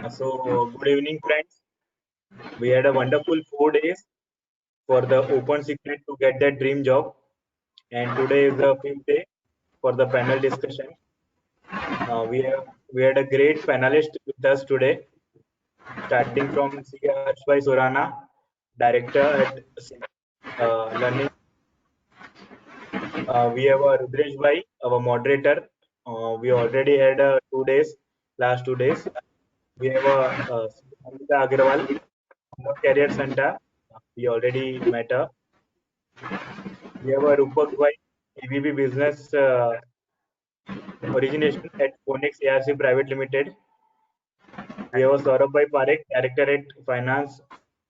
Good evening, friends. We had a wonderful 4 days for the open secret to get that dream job, and today is the fifth day for the panel discussion. We had a great panelist with us today, starting from by Surana, director at Learning. We have a Hrudyesh Bhai, our moderator. We already had 2 days, last 2 days. We have a Namita Agarwal, Career Center. We already met her. We have a Roopak Bhai, EVP Business Origination at Phoenix ARC Private Limited. We have a Saurabh Parekh, Director at Finance,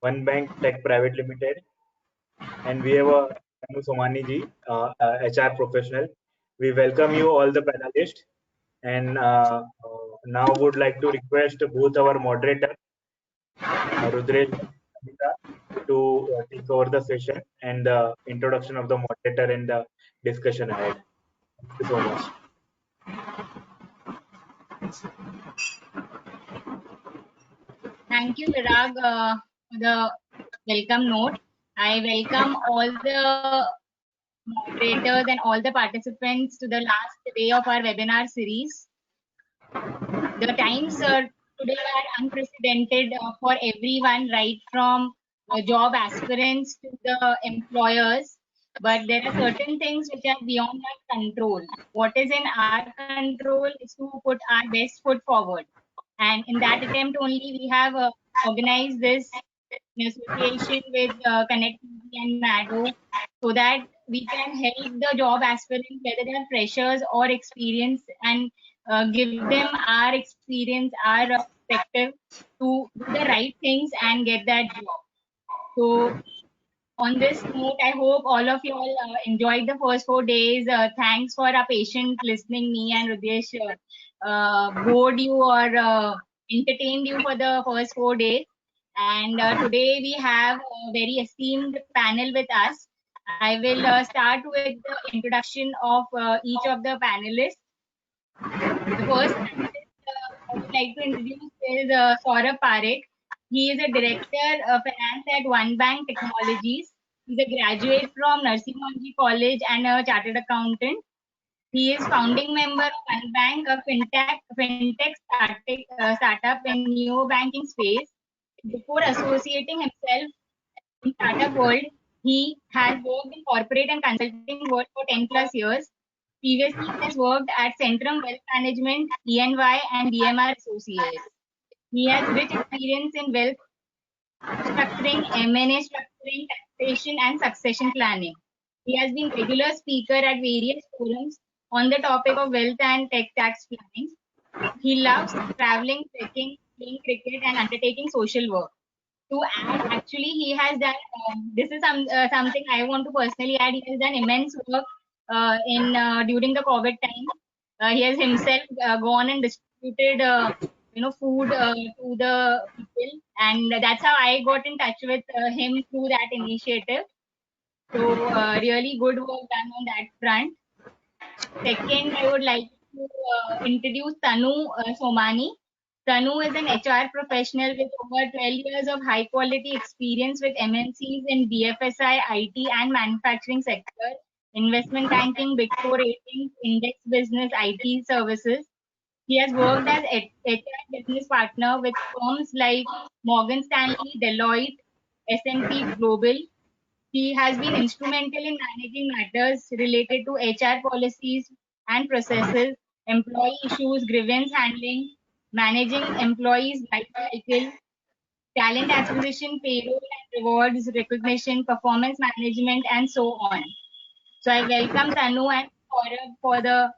OneBanc Tech Private Limited. And we have a Somani ji, HR professional. We welcome you all the panelists. And now would like to request both our moderator, Hrudyesh and Namita, to take over the session and the introduction of the moderator and the discussion ahead. Thank you so much. Thank you, Virag, for the welcome note. I welcome all the moderators and all the participants to the last day of our webinar series. The times today are unprecedented for everyone, right from job aspirants to the employers. But there are certain things which are beyond our control. What is in our control is to put our best foot forward. And in that attempt only, we have organized this in association with Connectivity and MADDO, so that we can help the job aspirants, whether they are freshers or experienced, and give them our experience, our perspective to do the right things and get that job. So on this note, I hope all of you all enjoyed the first 4 days. Thanks for our patient listening. Me and Hrudyesh bored you or entertained you for the first 4 days. And today we have a very esteemed panel with us. I will start with the introduction of each of the panelists. The first panelist I would like to introduce is Saurabh Parekh. He is a director of finance at OneBanc Technologies. He's a graduate from Narsimhanji College and a chartered accountant. He is founding member of OneBank, a fintech startup in neo-banking space. Before associating himself in startup world, he has worked in corporate and consulting world for 10 plus years. Previously, he has worked at Centrum Wealth Management, ENY, and DMR Associates. He has rich experience in wealth structuring, M&A structuring, taxation, and succession planning. He has been regular speaker at various forums on the topic of wealth and tech tax planning. He loves traveling, trekking, playing cricket, and undertaking social work. To add, actually, he has done, this is something I want to personally add, he has done immense work during the COVID time. He has himself gone and distributed food to the people, and that's how I got in touch with him through that initiative. So really good work done on that front. Second, I would like to introduce Tanu Somani. Tanu is an HR professional with over 12 years of high quality experience with MNCs in BFSI, IT and manufacturing sector, investment banking, Big Four ratings, index business, IT services. He has worked as HR business partner with firms like Morgan Stanley, Deloitte, S&P Global. He has been instrumental in managing matters related to HR policies and processes, employee issues, grievance handling, managing employees' life cycle, talent acquisition, payroll and rewards, recognition, performance management, and so on. So I welcome Tanu and Saurabh for the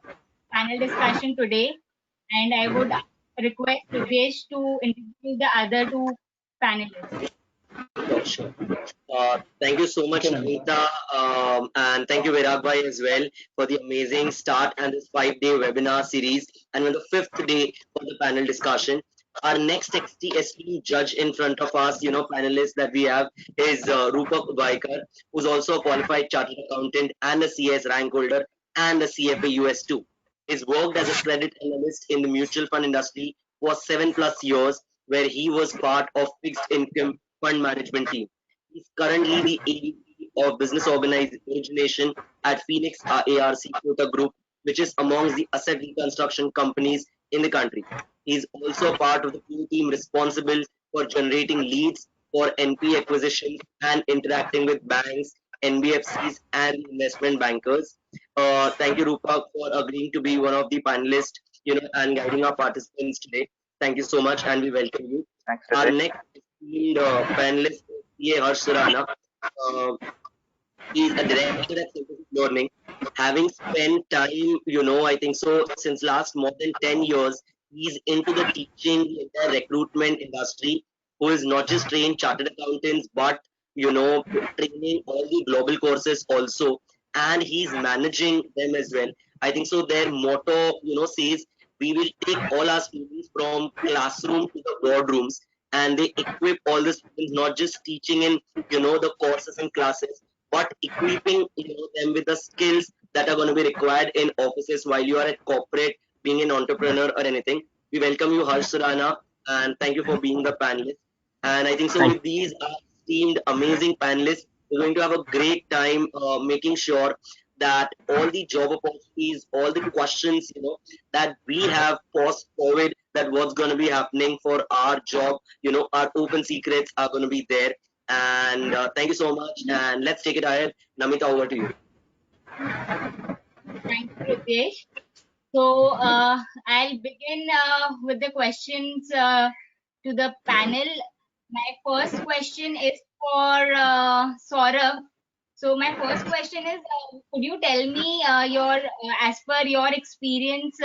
panel discussion today. And I would request Hrudyesh to introduce the other two panelists. Sure. Thank you so much, Namita, and thank you, Virag Bhai, as well, for the amazing start and this 5-day webinar series. And on the 5th day for the panel discussion, our next esteemed judge in front of us, panelist that we have is Roopak Ubhayakar, who's also a qualified chartered accountant and a CS rank holder and a CFA US2. He's worked as a credit analyst in the mutual fund industry for 7+ years where he was part of fixed income fund management team. He's currently the AVP of business origination at Phoenix ARC Quota Group, which is amongst the asset reconstruction companies in the country. He's also a part of the team responsible for generating leads for NP acquisition and interacting with banks, NBFCs, and investment bankers. Thank you, Roopak, for agreeing to be one of the panelists, and guiding our participants today. Thank you so much, and we welcome you. Thanks, Our Hrudyesh. next esteemed panelist is CA Surana. Uh, He's a director at Synthesis Learning. Having spent time, I think so, since last more than 10 years, he's into the teaching, the entire recruitment industry, who is not just trained chartered accountants, but, training all the global courses also. And he's managing them as well. I think so, their motto, says, we will take all our students from classroom to the boardrooms, and they equip all the students, not just teaching in, the courses and classes, but equipping them with the skills that are going to be required in offices while you are at corporate, being an entrepreneur or anything. We welcome you, Surana, and thank you for being the panelist. And I think so Thank with these esteemed, amazing panelists, we're going to have a great time making sure that all the job opportunities, all the questions, that we have post COVID, that what's going to be happening for our job, our open secrets are going to be there. And thank you so much. And let's take it ahead. Namita, over to you. Thank you, Roopak. So I'll begin with the questions to the panel. My first question is for Saurabh. So my first question is, could you tell me as per your experience,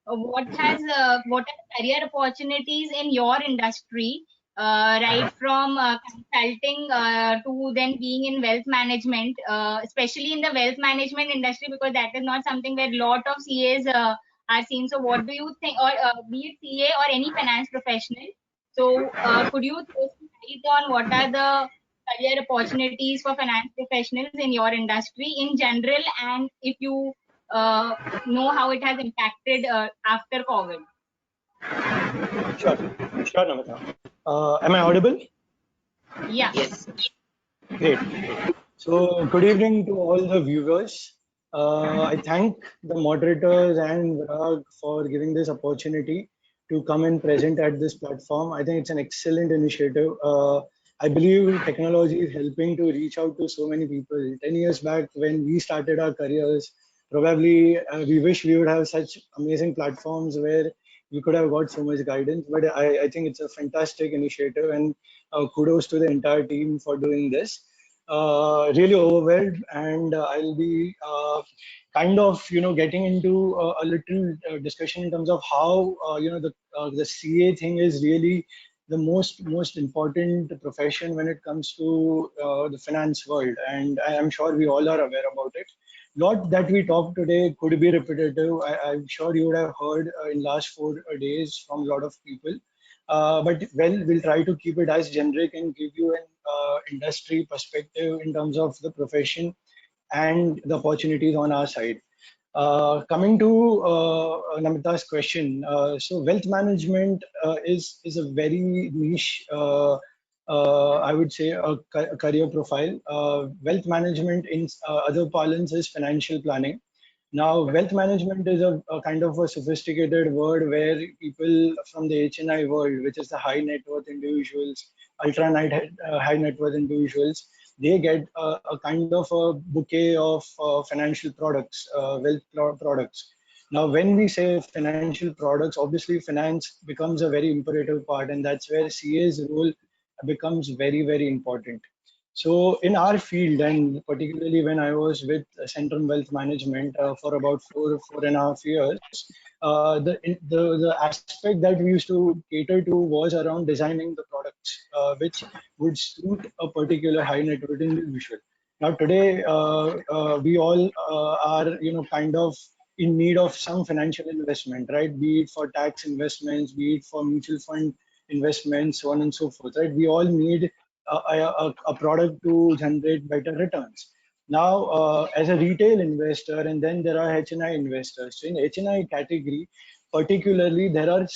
what are the career opportunities in your industry, right from consulting to then being in wealth management, especially in the wealth management industry, because that is not something where lot of CAs are seen. So what do you think, or be it CA or any finance professional? So could you throw some light on what are the career opportunities for finance professionals in your industry in general, and if you know how it has impacted after COVID? Sure, sure, Namita. Am I audible? Yeah. Yes. Great. So, good evening to all the viewers. I thank the moderators and Virag for giving this opportunity to come and present at this platform. I think it's an excellent initiative. I believe technology is helping to reach out to so many people. 10 years back, when we started our careers, probably we wish we would have such amazing platforms where we could have got so much guidance. But I think it's a fantastic initiative, and kudos to the entire team for doing this. Really overwhelmed, and I'll be kind of getting into a little discussion in terms of how the CA thing is really the most important profession when it comes to the finance world, and I'm sure we all are aware about it. Lot that we talk today could be repetitive. I'm sure you would have heard in last 4 days from a lot of people. But well, we'll try to keep it as generic and give you an industry perspective in terms of the profession and the opportunities on our side. Coming to Namita's question, so wealth management is a very niche, I would say, a career profile. Wealth management in other parlance is financial planning. Now, wealth management is a kind of a sophisticated word where people from the HNI world, which is the high net worth individuals, high net worth individuals, they get a kind of a bouquet of financial products, products. Now, when we say financial products, obviously finance becomes a very imperative part, and that's where CA's role becomes very, very important. So in our field, and particularly when I was with Centrum Wealth Management for about 4.5 years, the aspect that we used to cater to was around designing the products which would suit a particular high net worth individual. Now today, we all are kind of in need of some financial investment, right? Be it for tax investments, be it for mutual fund investments, so on and so forth, right? We all need a product to generate better returns. Now, as a retail investor, and then there are HNI investors. So in HNI category, particularly there are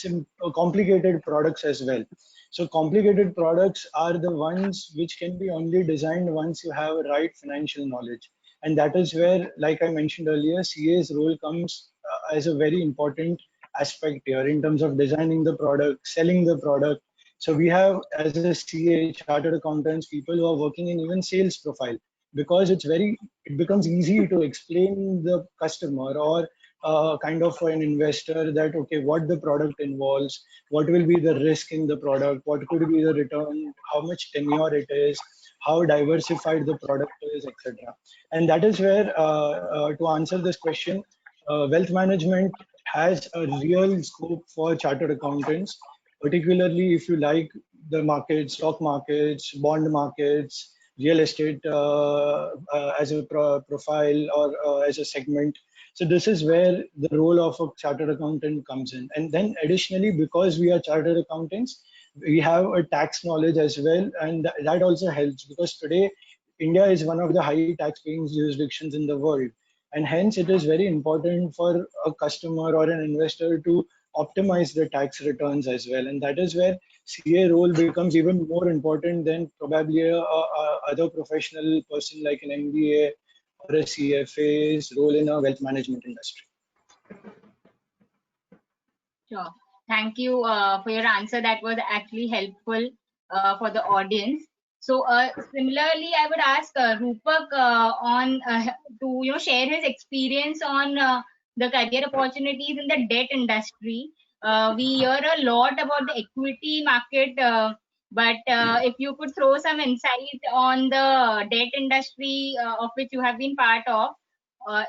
complicated products as well. So complicated products are the ones which can be only designed once you have a right financial knowledge. And that is where, like I mentioned earlier, CA's role comes as a very important aspect here in terms of designing the product, selling the product. So we have, as a CA, chartered accountants, people who are working in even sales profile, because it becomes easy to explain the customer or kind of an investor that, okay, what the product involves, what will be the risk in the product, what could be the return, how much tenure it is, how diversified the product is, etc. And that is where, to answer this question, wealth management has a real scope for chartered accountants, particularly if you like the markets, stock markets, bond markets, real estate as a profile or as a segment. So this is where the role of a chartered accountant comes in. And then additionally, because we are chartered accountants, we have a tax knowledge as well. And that also helps, because today India is one of the high tax paying jurisdictions in the world. And hence it is very important for a customer or an investor to optimize the tax returns as well. And that is where CA role becomes even more important than probably a other professional person like an MBA or a CFA's role in a wealth management industry. Sure. Thank you for your answer. That was actually helpful for the audience. So similarly, I would ask Roopak on to share his experience on the career opportunities in the debt industry. We hear a lot about the equity market, but if you could throw some insight on the debt industry of which you have been part of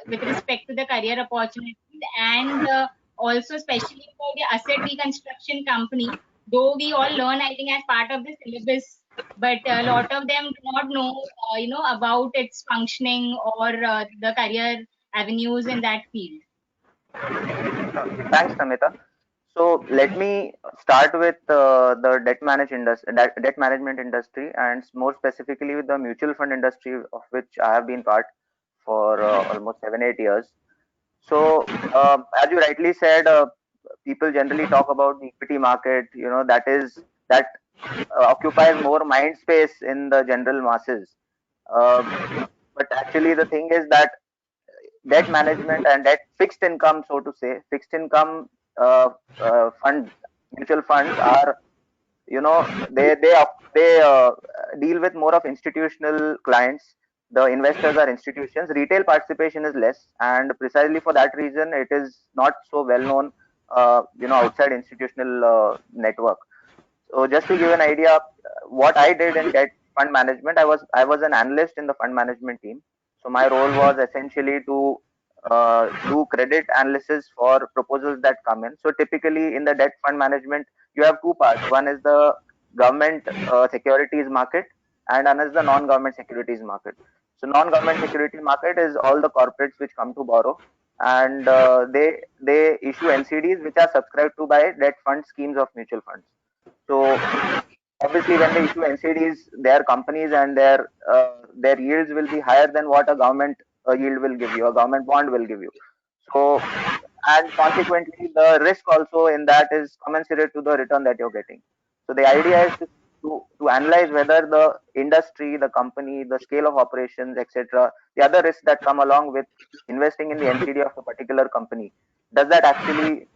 with respect to the career opportunities, and also especially for the asset reconstruction company, though we all learn, I think, as part of the syllabus, but a lot of them do not know, about its functioning or the career avenues in that field. Thanks, Namita. So let me start with the debt management industry, and more specifically with the mutual fund industry, of which I have been part for almost 7-8 years. So as you rightly said, people generally talk about the equity market. That occupies more mind space in the general masses. But actually, the thing is that debt management and debt fixed income, so to say, fixed income funds, mutual funds are, they deal with more of institutional clients. The investors are institutions. Retail participation is less, and precisely for that reason, it is not so well known, outside institutional network. So just to give an idea, what I did in debt fund management, I was an analyst in the fund management team. So my role was essentially to do credit analysis for proposals that come in. So typically in the debt fund management, you have two parts. One is the government securities market, and another is the non-government securities market. So non-government security market is all the corporates which come to borrow, and they issue NCDs which are subscribed to by debt fund schemes of mutual funds. So obviously, when they issue NCDs, their companies and their yields will be higher than what a government yield will give you, a government bond will give you. So, and consequently, the risk also in that is commensurate to the return that you're getting. So the idea is to analyze whether the industry, the company, the scale of operations, etc., the other risks that come along with investing in the NCD of a particular company, does that actually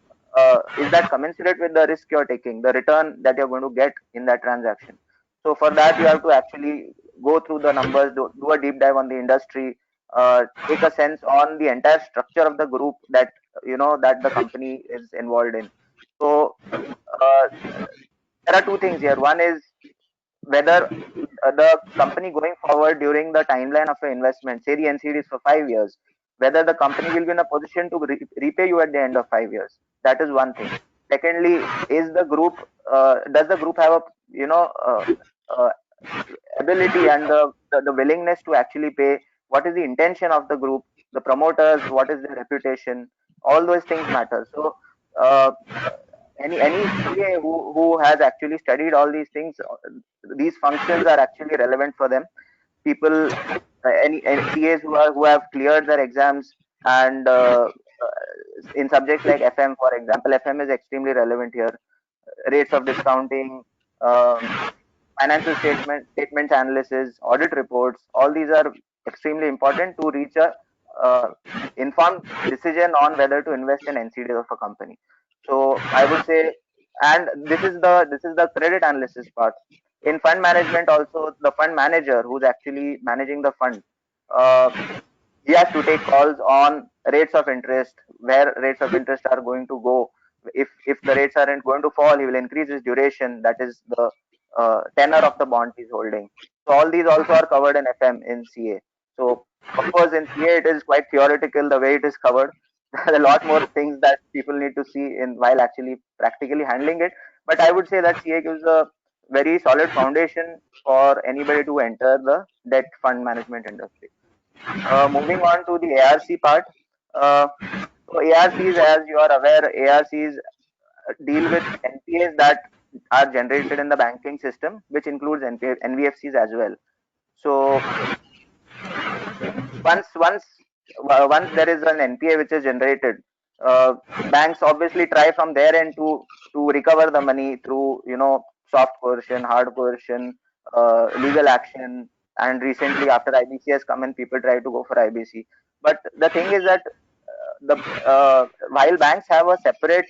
is that commensurate with the risk you're taking, the return that you're going to get in that transaction? So for that, you have to actually go through the numbers, do a deep dive on the industry, take a sense on the entire structure of the group that that the company is involved in. So there are two things here. One is whether the company going forward during the timeline of your investment, say the NCD is for 5 years, whether the company will be in a position to repay you at the end of 5 years. That is one thing. Secondly, is the group does the group have a uh, ability and the willingness to actually pay? What is the intention of the group, the promoters, what is their reputation? All those things matter. So uh, any CA who has actually studied all these things, these functions are actually relevant for them. People, any CAs who have cleared their exams and in subjects like FM, for example, FM is extremely relevant here. Rates of discounting, financial statements analysis, audit reports, all these are extremely important to reach a informed decision on whether to invest in NCDs of a company. So I would say, and this is the credit analysis part. In fund management also, the fund manager who's actually managing the fund, uh, he has to take calls on rates of interest, where rates of interest are going to go. If the rates aren't going to fall, he will increase his duration, that is the tenor of the bond he's holding. So all these also are covered in FM in CA. So of course in CA it is quite theoretical the way it is covered. There are a lot more things that people need to see in while actually practically handling it. But I would say that CA gives a very solid foundation for anybody to enter the debt fund management industry. Moving on to the ARC part. Uh, so ARCs, as you are aware, ARCs deal with NPAs that are generated in the banking system, which includes NBFCs as well. So once once once there is an NPA which is generated, uh, banks obviously try from their end to recover the money through soft coercion, hard coercion, legal action, and recently after IBC has come in, people try to go for IBC. But the thing is that the while banks have a separate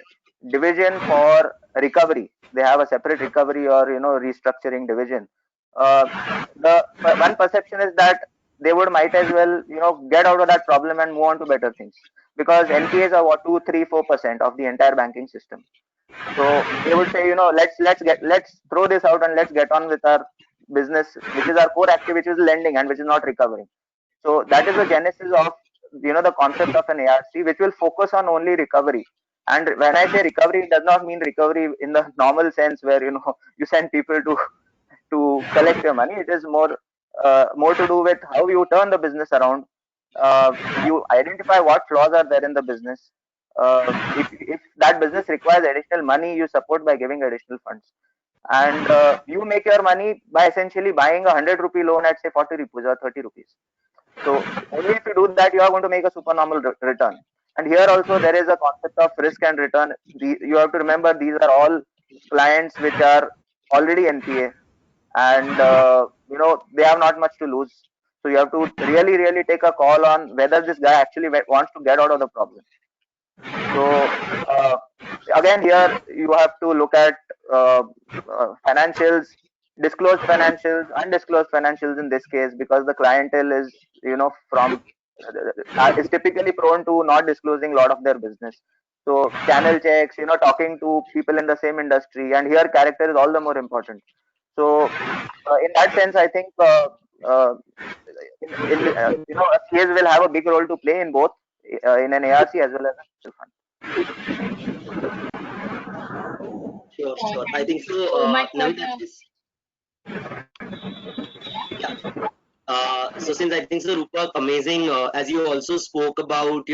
division for recovery, they have a separate recovery or restructuring division. Uh, the one perception is that they would might as well get out of that problem and move on to better things, because NPAs are what 2, 3, 4% of the entire banking system. So they would say, let's throw this out and let's get on with our business, which is our core activity, which is lending and which is not recovering. So that is the genesis of the concept of an ARC, which will focus on only recovery. And when I say recovery, it does not mean recovery in the normal sense where you send people to collect your money. It is more to do with how you turn the business around. You identify what flaws are there in the business. If that business requires additional money, you support by giving additional funds, and you make your money by essentially buying a 100 rupee loan at say 40 rupees or 30 rupees. So only if you do that, you are going to make a supernormal return. And here also there is a concept of risk and return. You have to remember these are all clients which are already NPA, and they have not much to lose. So you have to really take a call on whether this guy actually wants to get out of the problem. So again, here you have to look at financials, disclosed financials, undisclosed financials in this case, because the clientele is from is typically prone to not disclosing a lot of their business. So channel checks, talking to people in the same industry, and here character is all the more important. So in that sense, I think uh, CAs will have a big role to play in both in an ARC as well as a mutual fund. Sure. I Thank think you so. so much for Namita, yeah. So since I think so, Roopak, amazing. As you also spoke about, a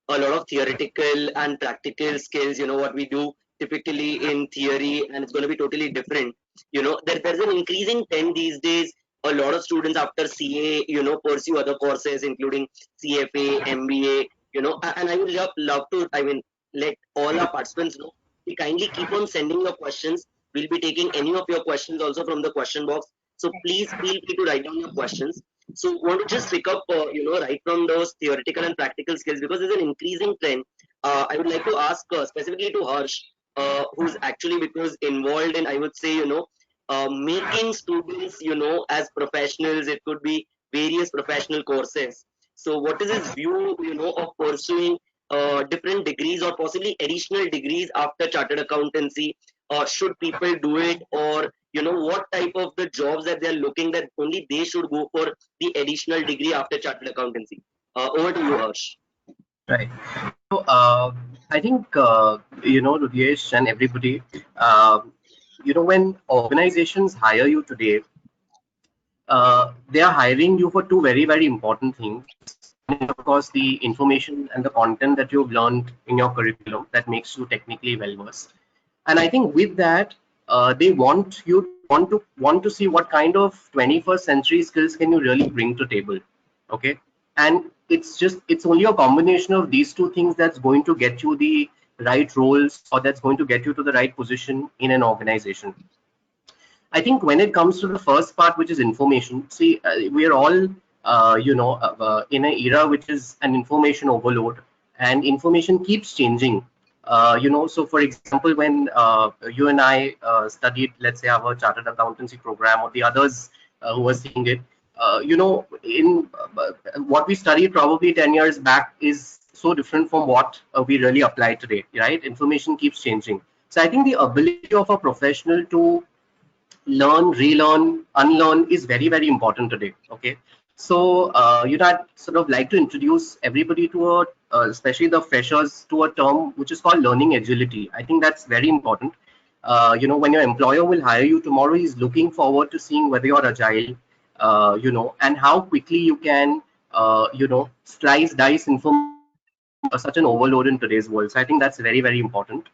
lot of theoretical and practical skills. What we do typically in theory, and it's going to be totally different. There's an increasing trend these days. A lot of students after CA, pursue other courses, including CFA, MBA. And I would love to, let all our participants know. We kindly keep on sending your questions. We'll be taking any of your questions also from the question box. So please feel free to write down your questions. So want to just pick up, right from those theoretical and practical skills, because there's an increasing trend. I would like to ask specifically to Harsh, who's actually because involved in, I would say, making students, as professionals. It could be various professional courses. So what is his view, of pursuing different degrees or possibly additional degrees after chartered accountancy? Or should people do it? Or what type of the jobs that they're looking that only they should go for the additional degree after chartered accountancy? Over to you, Harsh. Right. So I think Hrudyesh and everybody, when organizations hire you today, they are hiring you for two very important things. And of course, the information and the content that you've learned in your curriculum that makes you technically well versed. And I think with that, they want to see what kind of 21st century skills can you really bring to table. Okay. And it's only a combination of these two things that's going to get you the right roles, or that's going to get you to the right position in an organization. I think when it comes to the first part, which is information, see, we are all, in an era which is an information overload, and information keeps changing. So for example, when you and I studied, let's say, our chartered accountancy program, or the others who are seeing it, in what we studied probably 10 years back is so different from what we really apply today, right? Information keeps changing. So I think the ability of a professional to learn, relearn, unlearn is very, very important today. Okay, so I'd sort of like to introduce everybody to especially the freshers, to a term which is called learning agility. I think that's very important. When your employer will hire you tomorrow, he's looking forward to seeing whether you're agile, and how quickly you can, slice, dice information from such an overload in today's world. So I think that's very, very important.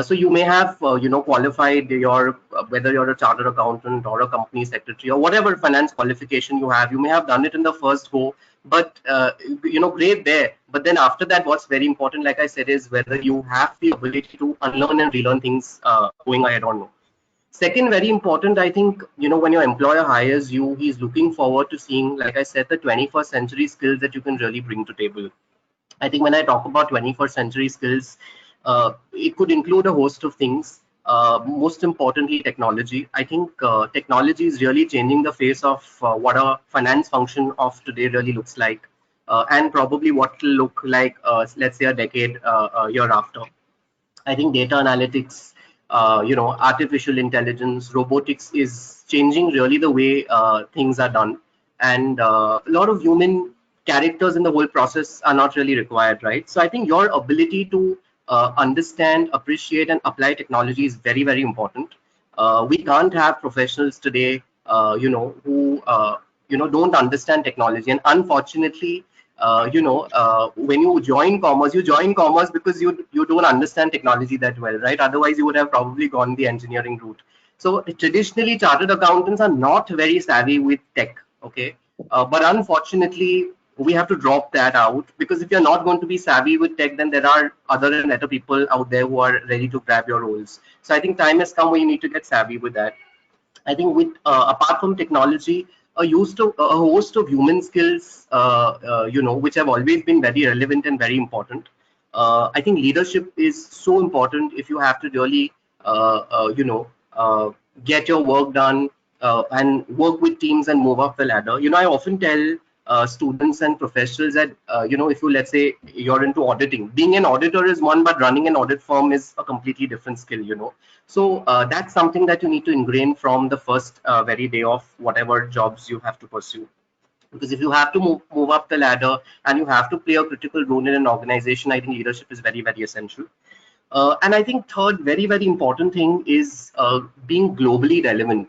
So you may have, qualified your, whether you're a chartered accountant or a company secretary or whatever finance qualification you have, you may have done it in the first go, but, great there. But then after that, what's very important, like I said, is whether you have the ability to unlearn and relearn things going ahead or no. Second, very important, I think, when your employer hires you, he's looking forward to seeing, like I said, the 21st century skills that you can really bring to table. I think when I talk about 21st century skills, it could include a host of things. Most importantly, technology. I think technology is really changing the face of what a finance function of today really looks like, and probably what it will look like, let's say, a decade, year after. I think data analytics, artificial intelligence, robotics is changing really the way things are done, and a lot of human characters in the whole process are not really required, right? So I think your ability to understand, appreciate, and apply technology is very, very important. We can't have professionals today, who don't understand technology, and unfortunately, when you join commerce because you don't understand technology that well, right? Otherwise, you would have probably gone the engineering route. So traditionally, chartered accountants are not very savvy with tech. Okay, but unfortunately, we have to drop that out, because if you're not going to be savvy with tech, then there are other and better people out there who are ready to grab your roles. So I think time has come where you need to get savvy with that. I think with apart from technology, a host of human skills, which have always been very relevant and very important. I think leadership is so important if you have to really, get your work done, and work with teams and move up the ladder. I often tell students and professionals that, if you, let's say, you're into auditing, being an auditor is one, but running an audit firm is a completely different skill. So that's something that you need to ingrain from the first very day of whatever jobs you have to pursue. Because if you have to move up the ladder and you have to play a critical role in an organization, I think leadership is very, very essential. And I think third, very, very important thing is being globally relevant.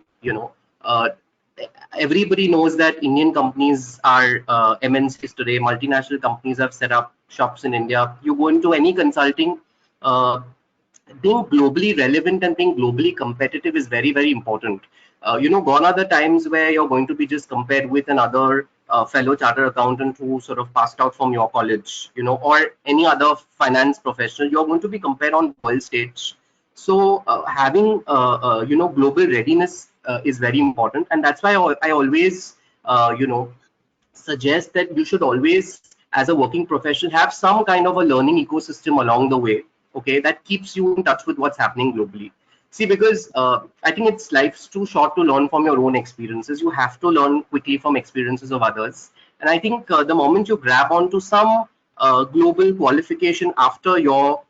Everybody knows that Indian companies are MNCs today. Multinational companies have set up shops in India. You go into any consulting, being globally relevant and being globally competitive is very, very important. Gone are the times where you're going to be just compared with another fellow chartered accountant who sort of passed out from your college, or any other finance professional. You're going to be compared on world stage. So having global readiness is very important, and that's why I always suggest that you should always, as a working professional, have some kind of a learning ecosystem along the way, okay, that keeps you in touch with what's happening globally. See, because I think life's too short to learn from your own experiences. You have to learn quickly from experiences of others, and I think the moment you grab onto some global qualification after your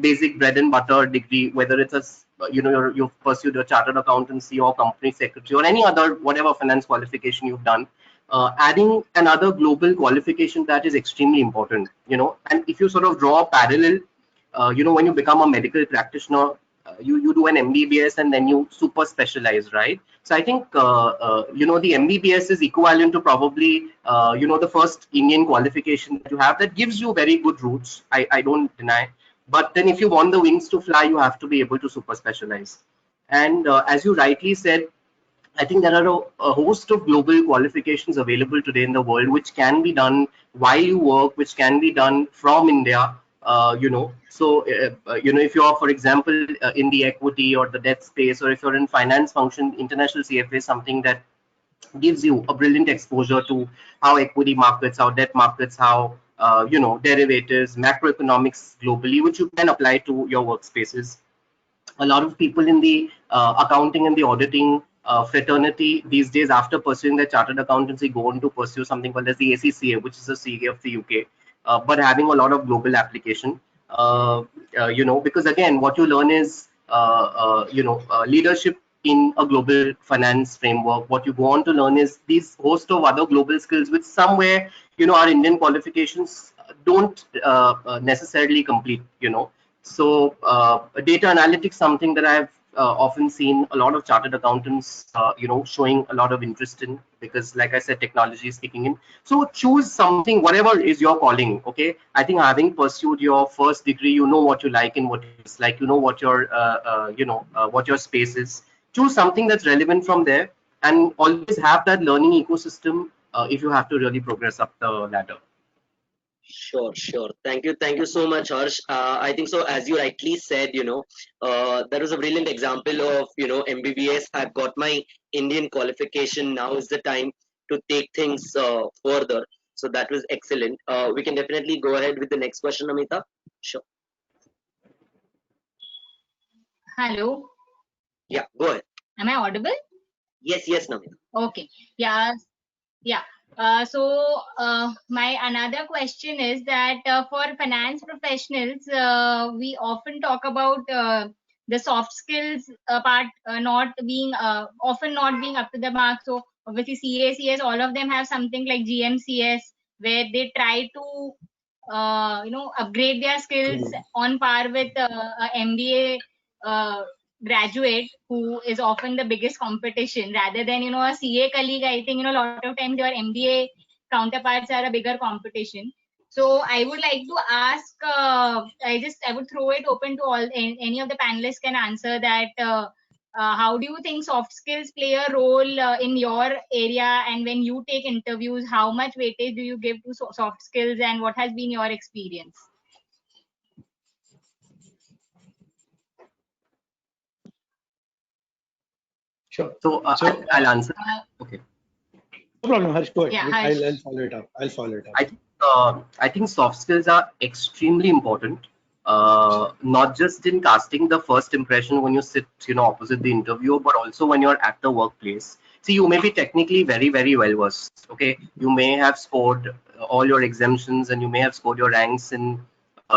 basic bread and butter degree, whether it's you've pursued a chartered accountancy or company secretary or any other whatever finance qualification you've done, adding another global qualification, that is extremely important. And if you sort of draw a parallel, when you become a medical practitioner, you do an MBBS and then you super specialize, right? So I think the MBBS is equivalent to probably the first Indian qualification that you have, that gives you very good roots. I don't deny, but then if you want the wings to fly, you have to be able to super specialize. And as you rightly said, I think there are a host of global qualifications available today in the world, which can be done while you work, which can be done from India. If you are, for example, in the equity or the debt space, or if you're in finance function, international CFA is something that gives you a brilliant exposure to how equity markets, how debt markets, how derivatives, macroeconomics globally, which you can apply to your workspaces. A lot of people in the accounting and the auditing fraternity these days, after pursuing their chartered accountancy, go on to pursue something called as the ACCA, which is the CA of the UK, but having a lot of global application. Because again, what you learn is leadership in a global finance framework. What you go on to learn is these host of other global skills, which somewhere our Indian qualifications don't necessarily complete. So data analytics, something that I've often seen a lot of chartered accountants, showing a lot of interest in, because like I said, technology is kicking in. So choose something, whatever is your calling. Okay, I think having pursued your first degree, you know what you like and what you dislike. You know what what your space is. Choose something that's relevant from there, and always have that learning ecosystem if you have to really progress up the ladder. Sure, sure. Thank you so much, Harsh. I think so. As you rightly said, there was a brilliant example of MBBS. I've got my Indian qualification. Now is the time to take things further. So that was excellent. We can definitely go ahead with the next question, Namita. Sure. Hello. Yeah, go ahead. Am I audible? Yes, Namita. Okay. Yeah. Yeah. My another question is that for finance professionals, we often talk about the soft skills part not being often not being up to the mark. So obviously CACS, all of them have something like GMCS, where they try to upgrade their skills on par with a MBA graduate, who is often the biggest competition, rather than a CA colleague. I think a lot of times your MBA counterparts are a bigger competition. So I would like to ask, I would throw it open to all, any of the panelists can answer that. How do you think soft skills play a role in your area, and when you take interviews, how much weightage do you give to soft skills, and what has been your experience? Sure. So, I'll answer. Okay. No problem, Harsh. Go ahead. Yeah, I'll follow it up. I think soft skills are extremely important, not just in casting the first impression when you sit, opposite the interviewer, but also when you're at the workplace. See, you may be technically very, very well versed. Okay, you may have scored all your exemptions, and you may have scored your ranks in,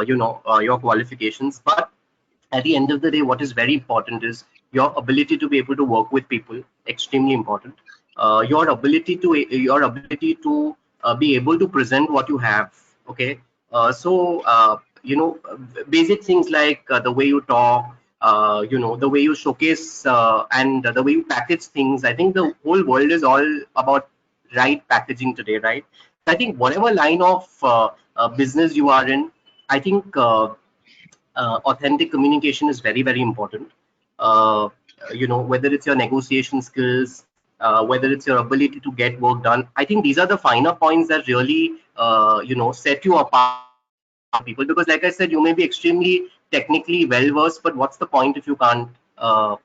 your qualifications. But at the end of the day, what is very important is your ability to be able to work with people. Extremely important. Your ability to be able to present what you have. Okay, basic things like the way you talk, the way you showcase, and the way you package things. I think the whole world is all about right packaging today, right? I think whatever line of business you are in, I think authentic communication is very, very important. uh, whether it's your negotiation skills, whether it's your ability to get work done, I think these are the finer points that really set you apart from people. Because like I said, you may be extremely technically well versed, but what's the point if you can't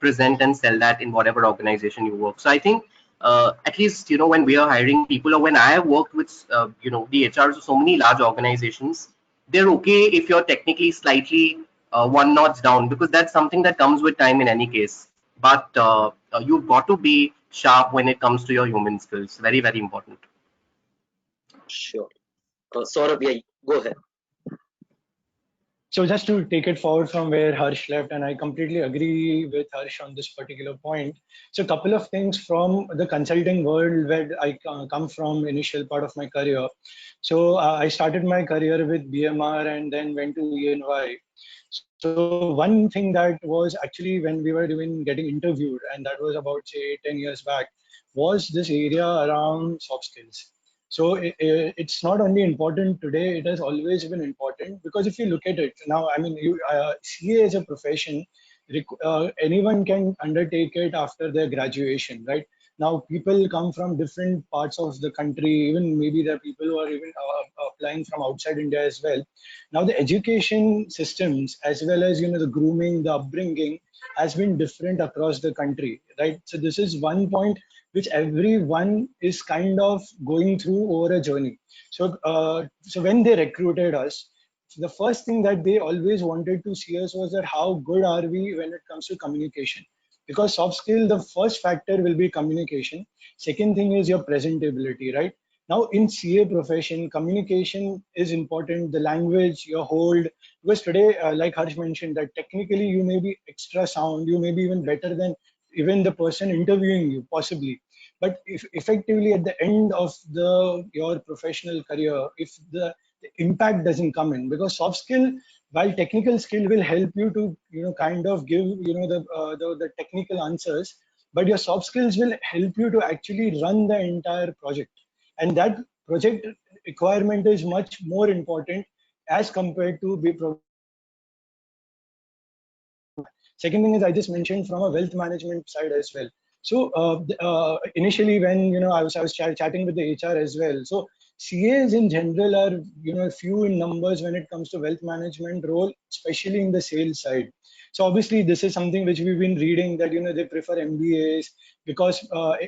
present and sell that in whatever organization you work? So I think at least when we are hiring people, or when I have worked with the HRs of so many large organizations, they're okay if you're technically slightly one notch down, because that's something that comes with time in any case. But you've got to be sharp when it comes to your human skills. Very, very important. Sure. Saurabh, yeah, go ahead. So just to take it forward from where Harsh left, and I completely agree with Harsh on this particular point. So a couple of things from the consulting world where I come from, initial part of my career. So I started my career with BMR and then went to ENY. So one thing that was actually when we were getting interviewed, and that was about say 10 years back, was this area around soft skills. So it's not only important today, it has always been important, because if you look at it now, I mean, CA as a profession, anyone can undertake it after their graduation, right? Now people come from different parts of the country, even maybe there are people who are even applying from outside India as well. Now the education systems, as well as the grooming, the upbringing, has been different across the country, right? So this is one point which everyone is kind of going through over a journey. So when they recruited us, the first thing that they always wanted to see us was that how good are we when it comes to communication. Because soft skill, the first factor will be communication. Second thing is your presentability, right? Now in CA profession, communication is important. The language, your hold, because today, like Harsh mentioned, that technically you may be extra sound, you may be even better than even the person interviewing you, possibly. But if effectively at the end of your professional career, if the impact doesn't come in, because soft skill, while technical skill will help you to kind of give the technical answers, but your soft skills will help you to actually run the entire project, and that project requirement is much more important as compared to be Second thing is, I just mentioned from a wealth management side as well. So initially, when I was chatting with the HR as well. So CAs in general are few in numbers when it comes to wealth management role, especially in the sales side. So obviously, this is something which we've been reading, that they prefer MBAs, because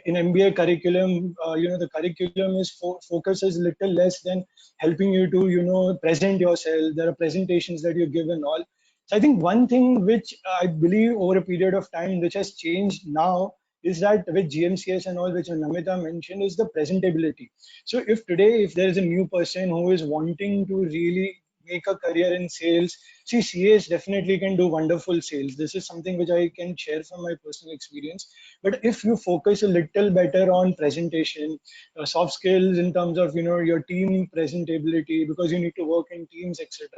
in MBA curriculum, the curriculum is focuses little less than helping you to present yourself. There are presentations that you give and all. So I think one thing which I believe over a period of time which has changed now is that with GMCS and all, which Namita mentioned, is the presentability. So if today, if there is a new person who is wanting to really make a career in sales, see, CAs definitely can do wonderful sales. This is something which I can share from my personal experience. But if you focus a little better on presentation, soft skills in terms of your team presentability, because you need to work in teams, etc.,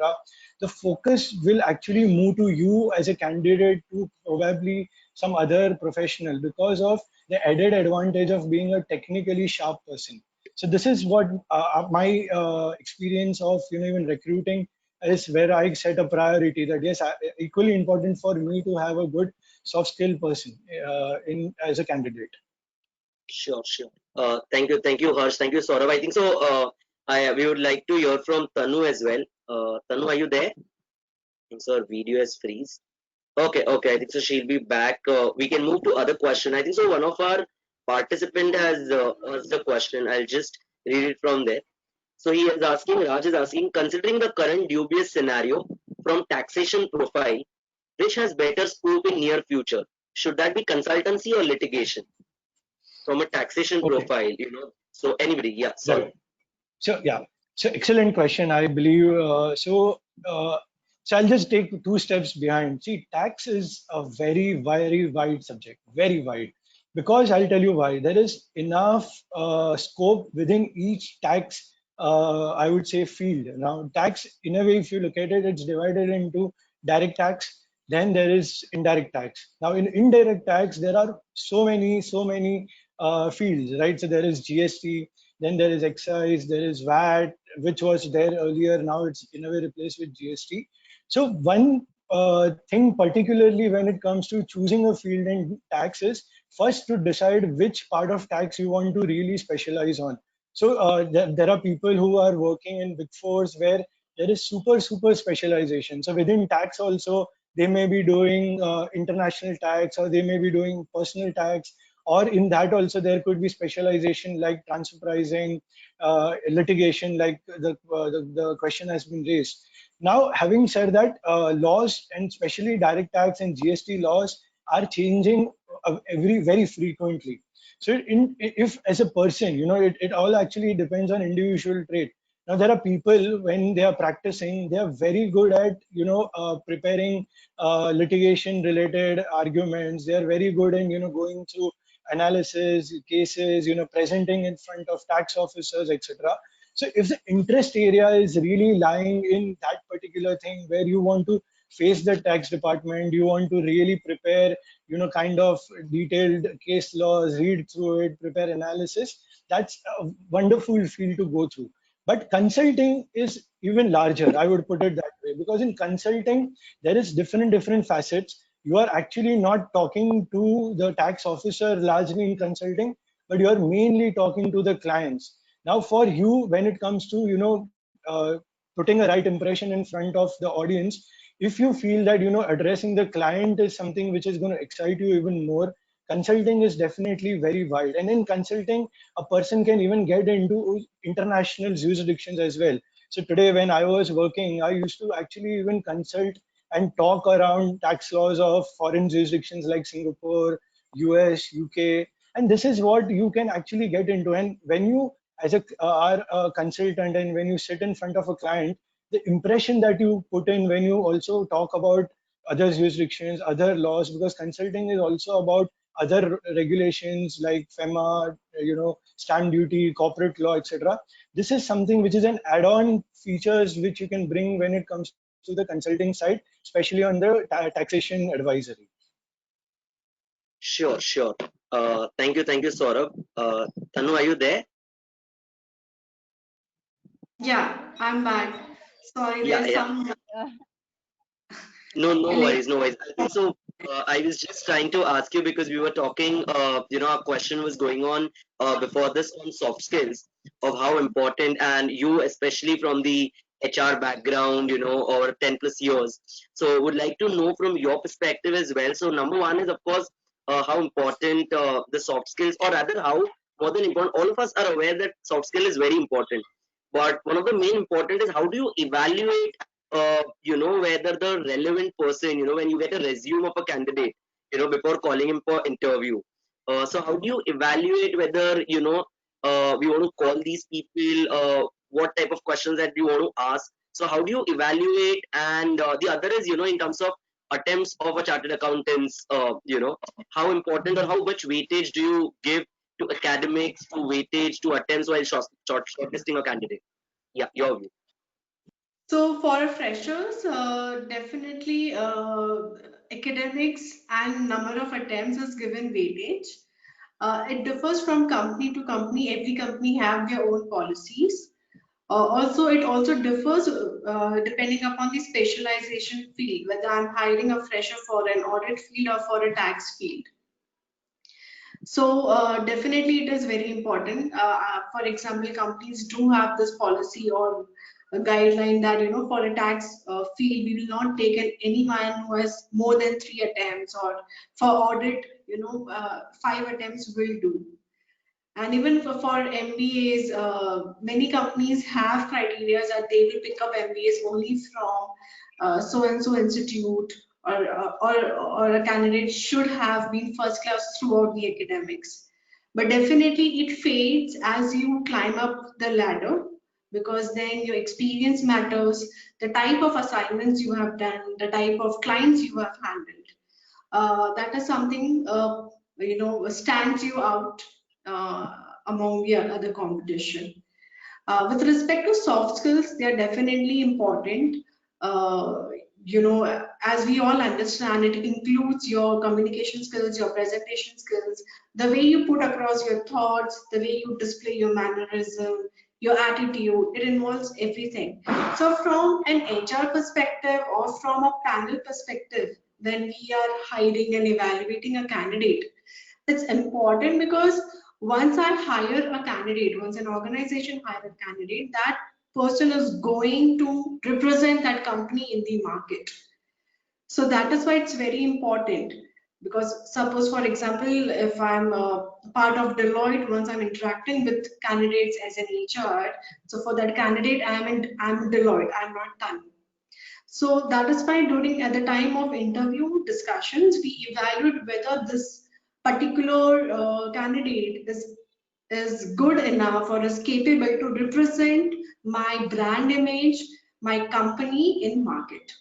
the focus will actually move to you as a candidate to probably some other professional, because of the added advantage of being a technically sharp person. So this is what my experience of even recruiting is, where I set a priority that yes, equally important for me to have a good soft skill person in as a candidate. Sure, sure. Thank you, Harsh. Thank you, Saurabh. I think so. We would like to hear from Tanu as well. Tanu, are you there? I think so. Her video is freeze. Okay, okay. I think so. She'll be back. We can move to other question. I think so. One of our participant has asked the question. I'll just read it from there. So he is asking. Raj is asking. Considering the current dubious scenario from taxation profile, which has better scope in near future? Should that be consultancy or litigation? From a taxation Okay. profile, So anybody, yeah, sorry. Right. So yeah, so excellent question. I believe so. I'll just take two steps behind. See, tax is a very wide subject, very wide, because I'll tell you why. There is enough scope within each tax. I would say field. Now, tax, in a way, if you look at it, it's divided into direct tax. Then there is indirect tax. Now, in indirect tax, there are so many fields, right? So there is GST, then there is excise, there is VAT, which was there earlier. Now it's in a way replaced with GST. So one thing, particularly when it comes to choosing a field in tax, is first to decide which part of tax you want to really specialize on. So there are people who are working in Big Fours where there is super specialization. So within tax also, they may be doing international tax, or they may be doing personal tax, or in that also there could be specialization like transfer pricing, litigation, like the question has been raised. Now, having said that, laws, and especially direct tax and GST laws, are changing very frequently. So if as a person, it all actually depends on individual trait. Now there are people, when they are practicing, they are very good at preparing litigation related arguments. They are very good in going through analysis, cases, presenting in front of tax officers, etc. So if the interest area is really lying in that particular thing, where you want to face the tax department, you want to really prepare, kind of detailed case laws, read through it, prepare analysis, that's a wonderful field to go through. But consulting is even larger, I would put it that way, because in consulting, there is different facets. you are actually not talking to the tax officer largely in consulting, but you are mainly talking to the clients. Now, for you, when it comes to putting a right impression in front of the audience, if you feel that addressing the client is something which is going to excite you even more, consulting is definitely very wide. And in consulting, a person can even get into international jurisdictions as well. So today, when I was working, I used to actually even consult and talk around tax laws of foreign jurisdictions like Singapore, US, UK. And this is what you can actually get into. And when you, as are a consultant, and when you sit in front of a client, the impression that you put in when you also talk about other jurisdictions, other laws, because consulting is also about other regulations like FEMA, stamp duty, corporate law, etc. This is something which is an add-on features which you can bring when it comes to the consulting side, especially on the taxation advisory. Sure, sure. Thank you, Saurabh. Tanu, are you there? Yeah, I'm back. Sorry, Yeah, there's yeah. some No, no glitch. worries, no worries. So, I was just trying to ask you because we were talking, our question was going on before this on soft skills of how important, and you, especially from the HR background, or 10 plus years. So, would like to know from your perspective as well. So, number one is, of course, how important the soft skills, or rather, how more than important, all of us are aware that soft skill is very important. But one of the main important is how do you evaluate whether the relevant person, when you get a resume of a candidate, before calling him for interview. So how do you evaluate whether, we want to call these people, what type of questions that you want to ask? So how do you evaluate? And the other is, in terms of attempts of a chartered accountants, how important or how much weightage do you give to academics, to weightage, to attempts while shortlisting a candidate? Yeah, your view. So for freshers, definitely academics and number of attempts is given weightage. It differs from company to company. Every company have their own policies. Also, it also differs depending upon the specialization field, whether I'm hiring a fresher for an audit field or for a tax field. So definitely it is very important. For example, companies do have this policy or a guideline that for a tax field we will not take anyone who has more than 3 attempts, or for audit 5 attempts will do. And even for MBAs, many companies have criteria that they will pick up MBAs only from so and so institute, or a candidate should have been first class throughout the academics. But definitely it fades as you climb up the ladder, because then your experience matters, the type of assignments you have done, the type of clients you have handled. That is something stands you out among the other competition. With respect to soft skills, they are definitely important. Uh, as we all understand, it includes your communication skills, your presentation skills, the way you put across your thoughts, the way you display your mannerism, your attitude. It involves everything. So, from an HR perspective or from a panel perspective, when we are hiring and evaluating a candidate, it's important because once I hire a candidate, once an organization hire a candidate, that person is going to represent that company in the market. So that is why it's very important. Because suppose, for example, if I'm a part of Deloitte, once I'm interacting with candidates as an HR, so for that candidate, I'm Deloitte, I'm not Tanu. So that is why during at the time of interview discussions, we evaluate whether this particular candidate is good enough or is capable to represent my brand image, my company in market.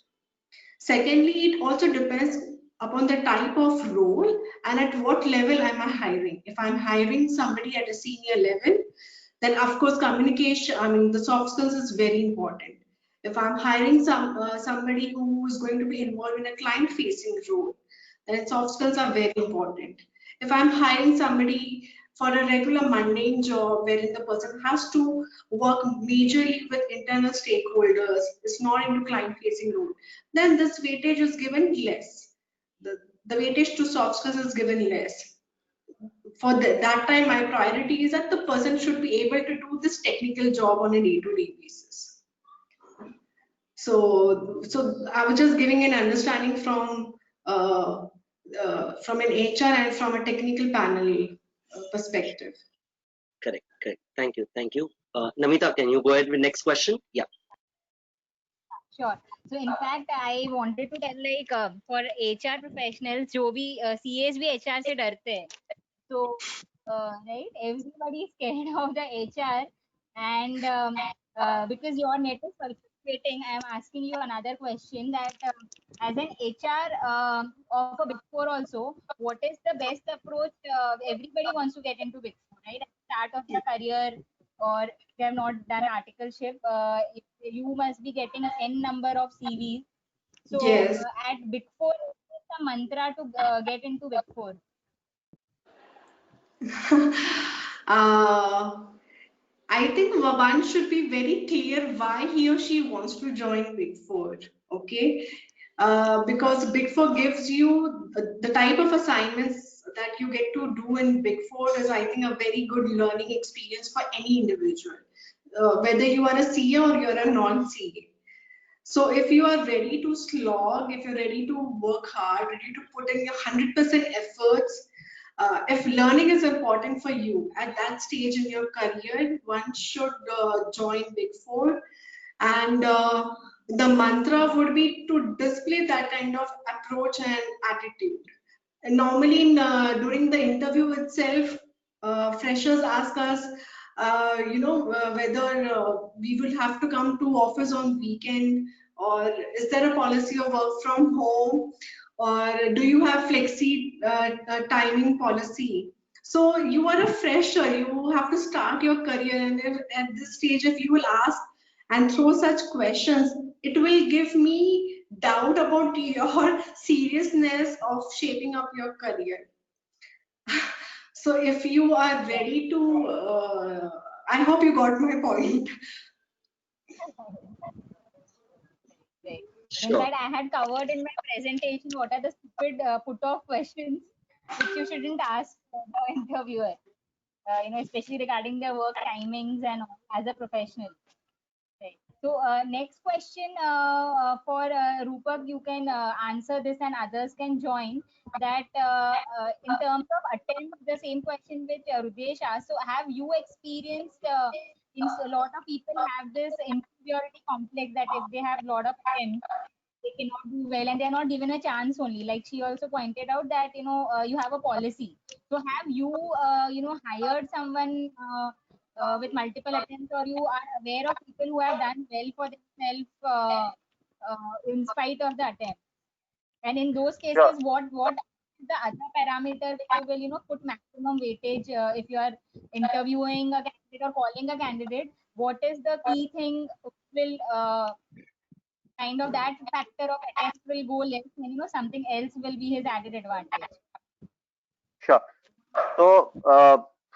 Secondly, it also depends upon the type of role and at what level am I hiring. If I'm hiring somebody at a senior level, then of course communication, the soft skills is very important. If I'm hiring somebody who is going to be involved in a client facing role, then soft skills are very important. If I'm hiring somebody for a regular mundane job wherein the person has to work majorly with internal stakeholders, is not into client facing role, then this weightage is given less. the weightage to soft skills is given less. For that time, my priority is that the person should be able to do this technical job on a day-to-day basis. So I was just giving an understanding from an HR and from a technical panel perspective. Correct. Thank you. Namita, can you go ahead with next question? Yeah. Sure. So in fact, I wanted to tell for HR professionals, जो भी CAs भी HR से डरते हैं. So right, everybody is scared of the HR, and because your net is fluctuating, I am asking you another question that as an HR of a Big Four also, what is the best approach? Everybody wants to get into Big Four, right? At the start of the career, or if you have not done articleship, you must be getting n number of CVs. So Yes. at Big Four, what's the mantra to get into Big Four? I think one should be very clear why he or she wants to join Big Four. Okay, because Big Four gives you the type of assignments that you get to do in Big Four is, I think, a very good learning experience for any individual, whether you are a CA or you're a non-CA. So if you are ready to slog, if you're ready to work hard, ready to put in your 100% efforts, if learning is important for you at that stage in your career, one should join Big Four. And the mantra would be to display that kind of approach and attitude. And normally, during the interview itself, freshers ask us, whether we will have to come to office on weekend, or is there a policy of work from home, or do you have flexi timing policy? So you are a fresher, you have to start your career, and if, at this stage, if you will ask and throw such questions, it will give me doubt about your seriousness of shaping up your career. So if you are ready to, I hope you got my point. Right. In Sure. fact, I had covered in my presentation what are the stupid put-off questions which you shouldn't ask the interviewer. Especially regarding their work timings and all, as a professional. Right. So next question for Roopak, you can answer this and others can join. That in terms of attempts, the same question which Hrudyesh asked. So have you experienced? A lot of people have this inferiority complex that if they have a lot of attempts, they cannot do well and they are not given a chance only. Like she also pointed out that you have a policy. So have you hired someone? With multiple attempts, or you are aware of people who have done well for themselves in spite of the attempt? And in those cases, Sure. what is the other parameter which you will put maximum weightage if you are interviewing a candidate or calling a candidate? What is the key thing which will kind of that factor of attempts will go less, and something else will be his added advantage? Sure. So,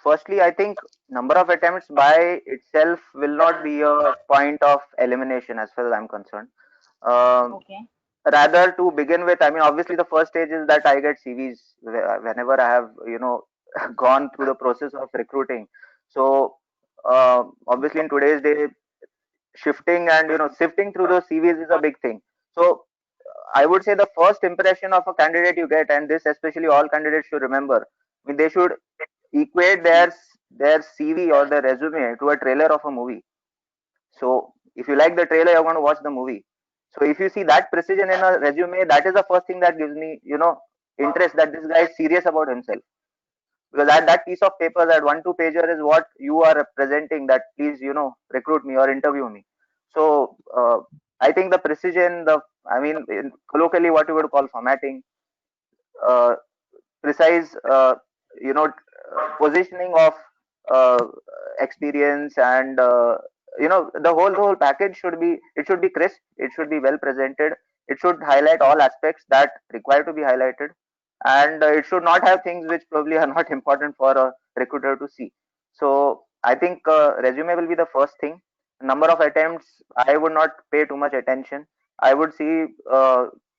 firstly, I think number of attempts by itself will not be a point of elimination as far as I'm concerned. Okay. Rather, to begin with, I mean, obviously, the first stage is that I get CVs whenever I have, gone through the process of recruiting. So, obviously, in today's day, shifting and sifting through those CVs is a big thing. So, I would say the first impression of a candidate you get, and this especially all candidates should remember. I mean, they should equate their CV or their resume to a trailer of a movie. So if you like the trailer, you're going to watch the movie. So if you see that precision in a resume, that is the first thing that gives me, interest that this guy is serious about himself. Because that piece of paper, that 1-2 pager is what you are representing, that please, recruit me or interview me. So I think the precision, colloquially what you would call formatting, uh, precise, positioning of uh, experience, and the whole package should be crisp, it should be well presented, it should highlight all aspects that require to be highlighted, and it should not have things which probably are not important for a recruiter to see. So I think resume will be the first thing. Number of attempts, I would not pay too much attention. I would see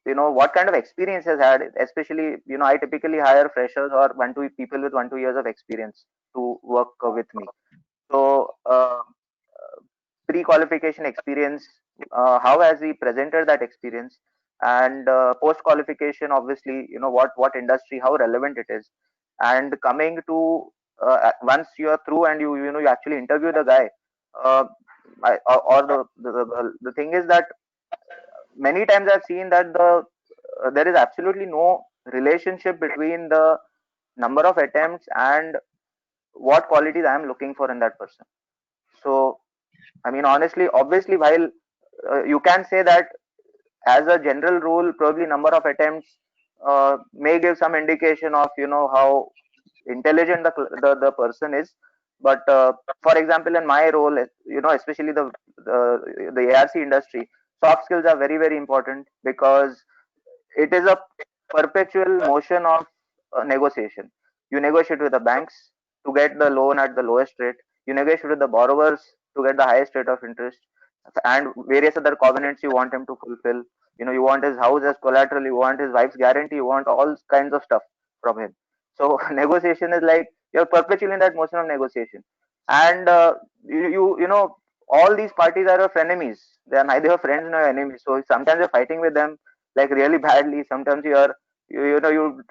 what kind of experience has had, especially, I typically hire freshers or 1 2 people with 1 2 years of experience to work with me. So pre-qualification experience, how has he presented that experience, and post-qualification, obviously, what industry, how relevant it is, and coming to once you are through and you actually interview the guy, uh, or the thing is that many times I've seen that there is absolutely no relationship between the number of attempts and what qualities I am looking for in that person. So, I mean, honestly, obviously, while you can say that as a general rule, probably number of attempts may give some indication of how intelligent the person is. But for example, in my role, especially the ARC industry, soft skills are very very important, because it is a perpetual motion of negotiation. You negotiate with the banks to get the loan at the lowest rate. You negotiate with the borrowers to get the highest rate of interest, and various other covenants you want him to fulfill. You want his house as collateral, you want his wife's guarantee, you want all kinds of stuff from him. So negotiation is like you're perpetually in that motion of negotiation, and all these parties are your frenemies. They are neither your friends nor your enemies. So sometimes you're fighting with them like really badly. Sometimes you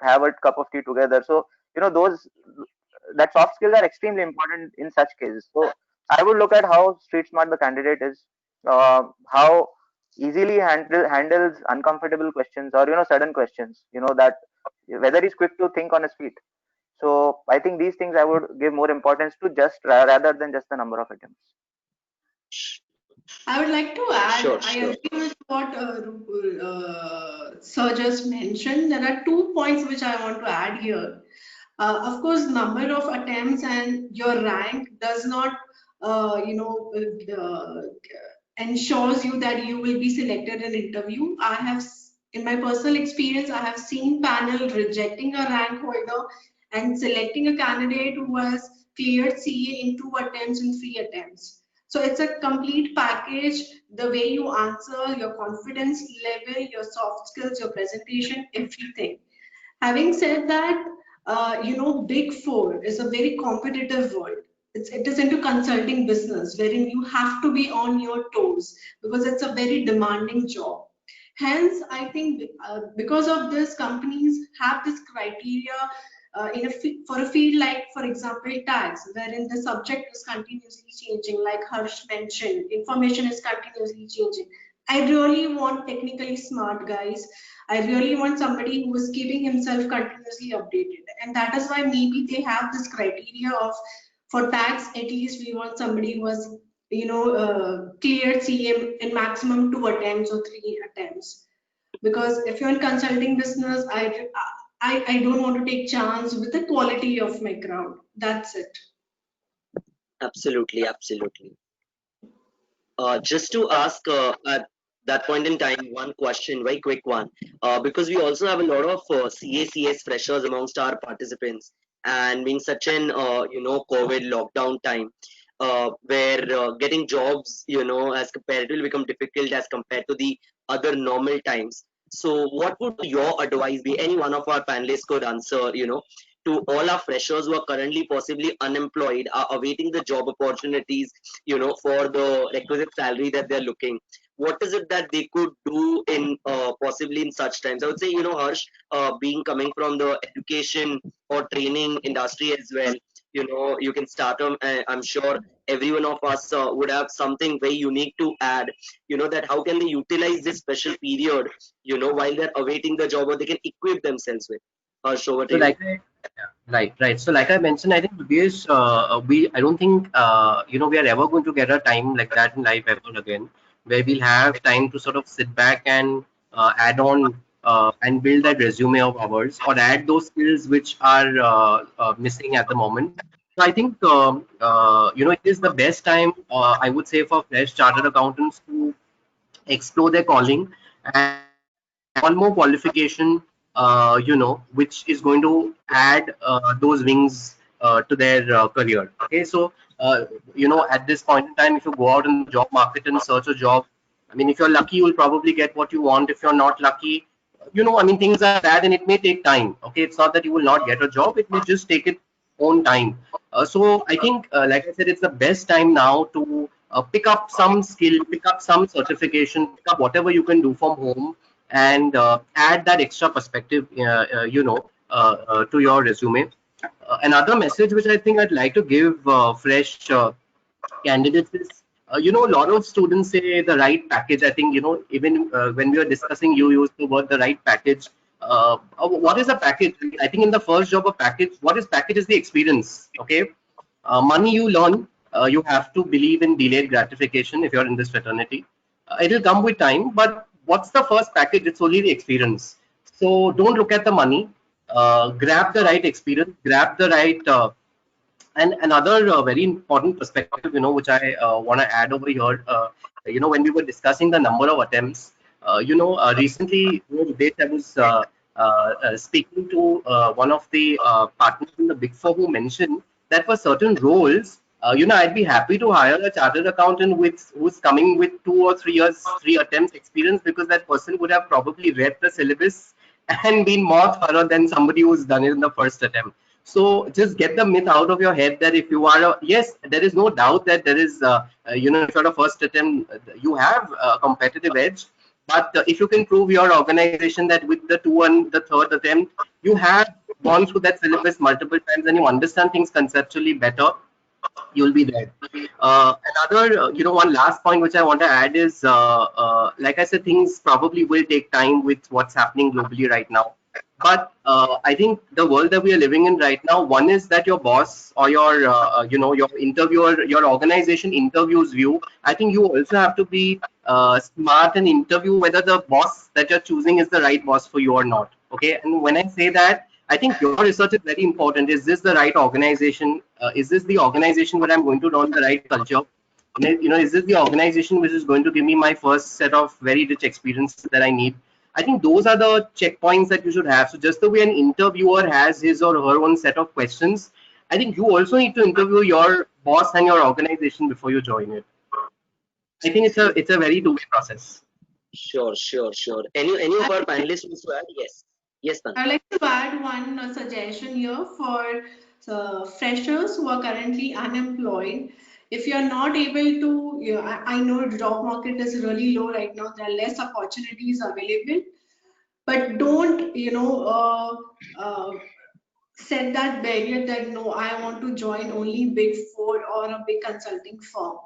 have a cup of tea together. So those that soft skills are extremely important in such cases. So I would look at how street smart the candidate is, how easily handles uncomfortable questions, or sudden questions, that whether he's quick to think on his feet. So I think these things I would give more importance to, just rather than just the number of attempts. I would like to add, Sure, I sure. agree with what Sir just mentioned. There are 2 points which I want to add here. Of course, number of attempts and your rank does not, ensures you that you will be selected in interview. In my personal experience, I have seen panel rejecting a rank holder and selecting a candidate who has cleared CA in 2 attempts and 3 attempts. So it's a complete package. The way you answer, your confidence level, your soft skills, your presentation, everything. Having said that, Big Four is a very competitive world. It is into consulting business, wherein you have to be on your toes because it's a very demanding job. Hence, I think because of this, companies have this criteria for a field like, for example, tax, wherein the subject is continuously changing, like Harsh mentioned, information is continuously changing. I really want technically smart guys. I really want somebody who is keeping himself continuously updated, and that is why maybe they have this criteria of, for tax at least we want somebody who has cleared CM in maximum 2 attempts or 3 attempts. Because if you're in consulting business, I don't want to take chance with the quality of my crowd. That's it. Absolutely, absolutely. Just to ask at that point in time, one question, very quick one, because we also have a lot of CACS freshers amongst our participants, and being such an COVID lockdown time, where getting jobs has comparatively become difficult as compared to the other normal times. So, what would your advice be? Any one of our panelists could answer, to all our freshers who are currently possibly unemployed, are awaiting the job opportunities, for the requisite salary that they're looking. What is it that they could do in possibly in such times? I would say, Harsh, being coming from the education or training industry as well, you can start them. I'm sure every one of us would have something very unique to add, that how can they utilize this special period, while they're awaiting the job, or they can equip themselves with. Harsh, over to So you. right. So like I mentioned, I think I don't think we are ever going to get a time like that in life ever again, where we'll have time to sort of sit back and add on and build that resume of ours, or add those skills which are missing at the moment. So I think it is the best time, I would say, for fresh chartered accountants to explore their calling and add one more qualification, which is going to add those wings to their career. Okay, so at this point in time, if you go out in the job market and search a job, I mean, if you're lucky, you'll probably get what you want. If you're not lucky, I mean, things are bad and it may take time. Okay, it's not that you will not get a job; it may just take its own time. So I think, like I said, it's the best time now to pick up some skill, pick up some certification, pick up whatever you can do from home, and add that extra perspective, to your resume. Another message which I think I'd like to give fresh candidates is, a lot of students say the right package. I think, even when we were discussing, you used the word the right package. What is a package? I think in the first job, a package, what is package is the experience. Okay. Money you learn, you have to believe in delayed gratification if you're in this fraternity. It'll come with time, but what's the first package? It's only the experience. So don't look at the money. Grab the right experience, grab the right and another very important perspective, which I want to add over here, when we were discussing the number of attempts, recently, I was speaking to one of the partners in the Big Four who mentioned that for certain roles, I'd be happy to hire a chartered accountant who's coming with 2 or 3 years, 3 attempts experience, because that person would have probably read the syllabus and been more thorough than somebody who's done it in the first attempt. So just get the myth out of your head that if you are yes, there is no doubt that there is, if you're a first attempt, you have a competitive edge. But if you can prove your organization that with the two and the third attempt, you have gone through that syllabus multiple times and you understand things conceptually better, you'll be there. Another, one last point which I want to add is, like I said, things probably will take time with what's happening globally right now. But I think the world that we are living in right now, one is that your boss or your interviewer, your organization interviews you. I think you also have to be smart and interview whether the boss that you're choosing is the right boss for you or not. Okay, and when I say that, I think your research is very important. Is this the right organization? Is this the organization where I'm going to learn the right culture? Is this the organization which is going to give me my first set of very rich experiences that I need? I think those are the checkpoints that you should have. So just the way an interviewer has his or her own set of questions, I think you also need to interview your boss and your organization before you join it. I think it's a very two-way process. Sure, sure, sure. Any of our panelists wants to add? Yes. Yes, Tan. I'd like to add one suggestion here for freshers who are currently unemployed. If you're not able to, I know job market is really low right now. There are less opportunities available, but don't, set that barrier that no, I want to join only Big Four or a big consulting firm.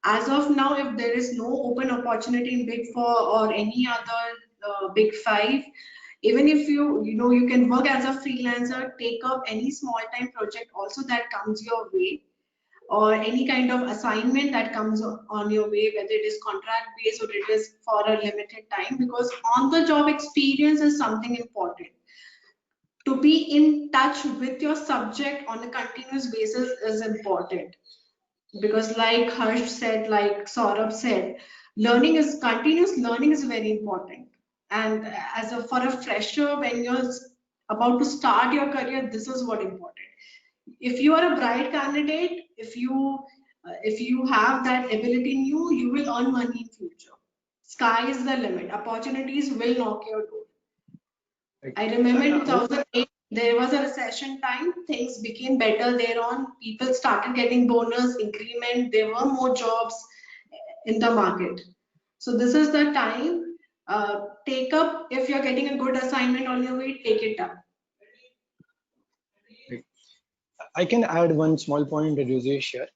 As of now, if there is no open opportunity in Big Four or any other Big Five, even if you can work as a freelancer, take up any small time project also that comes your way, or any kind of assignment that comes on your way, whether it is contract based or it is for a limited time, because on the job experience is something important. To be in touch with your subject on a continuous basis is important, because like Harsh said, like Saurabh said, continuous learning is very important. And as a for a fresher, when you're about to start your career, this is what important. If you are a bright candidate, if you have that ability in you, you will earn money in future. Sky is the limit. Opportunities will knock your door. I remember in 2008, there was a recession time. Things became better thereon. People started getting bonus, increment. There were more jobs in the market. So this is the time. Take up, if you're getting a good assignment on your way, take it up. I can add one small point, Hrudyesh here.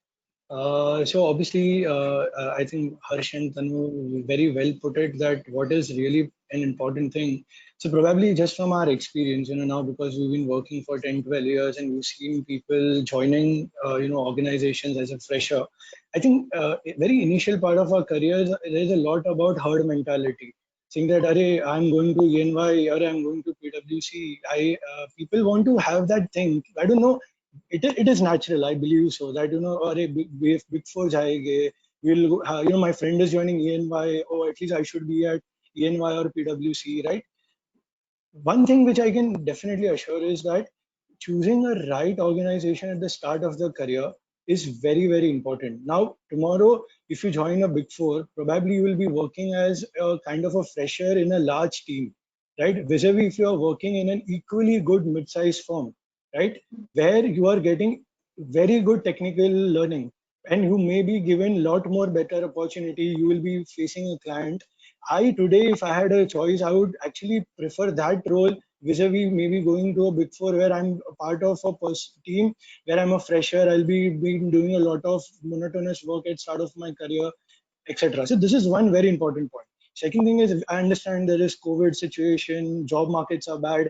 So obviously, I think Harsh and Tanu very well put it that what is really an important thing. So probably just from our experience, now because we've been working for 10, 12 years and we've seen people joining, organizations as a fresher. I think a very initial part of our careers, there's a lot about herd mentality. Saying that, Arey, I'm going to ENY or I'm going to PwC. People want to have that thing. I don't know, it is natural, I believe so, that or a big four jayenge, will my friend is joining ENY, or at least I should be at ENY or PwC, right? One thing which I can definitely assure is that choosing a right organization at the start of the career is very, very important. Now, tomorrow, if you join a big four, probably you will be working as a kind of a fresher in a large team. right? Vis-a-vis if you are working in an equally good mid-sized firm, right, where you are getting very good technical learning and you may be given a lot more better opportunity, you will be facing a client. I today, if I had a choice, I would actually prefer that role vis-a-vis maybe going to a big four where I'm a part of a team where I'm a fresher. I'll be doing a lot of monotonous work at start of my career, etc. So this is one very important point. Second thing is, I understand there is COVID situation, job markets are bad.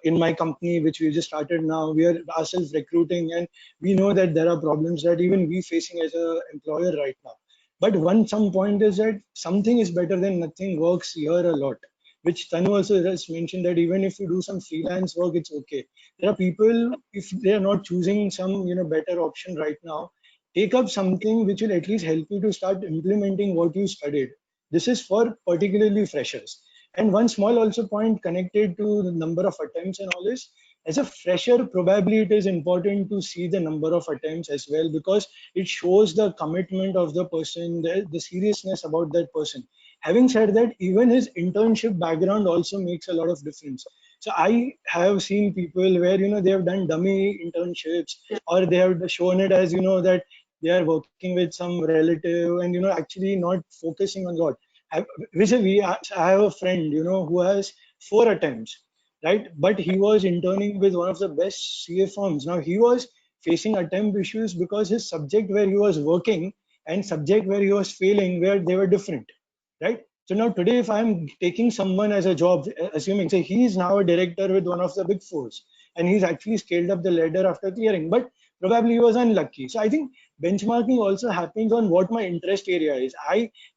In my company, which we just started now, we are ourselves recruiting, and we know that there are problems that even we facing as a employer right now. But one some point is that something is better than nothing works here a lot. Which Tanu also has mentioned that even if you do some freelance work, it's okay. There are people, if they are not choosing some better option right now, take up something which will at least help you to start implementing what you studied. This is for particularly freshers. And one small also point connected to the number of attempts and all this. As a fresher, probably it is important to see the number of attempts as well, because it shows the commitment of the person, the seriousness about that person. Having said that, even his internship background also makes a lot of difference. So I have seen people where they have done dummy internships, or they have shown it as that they are working with some relative and actually not focusing on God. I have a friend who has 4 attempts, right? But he was interning with one of the best CA firms. Now he was facing attempt issues because his subject where he was working and subject where he was failing, where they were different, right? So now today, if I'm taking someone as a job, assuming say he's now a director with one of the big fours, and he's actually scaled up the ladder after clearing, but probably he was unlucky. So I think benchmarking also happens on what my interest area is.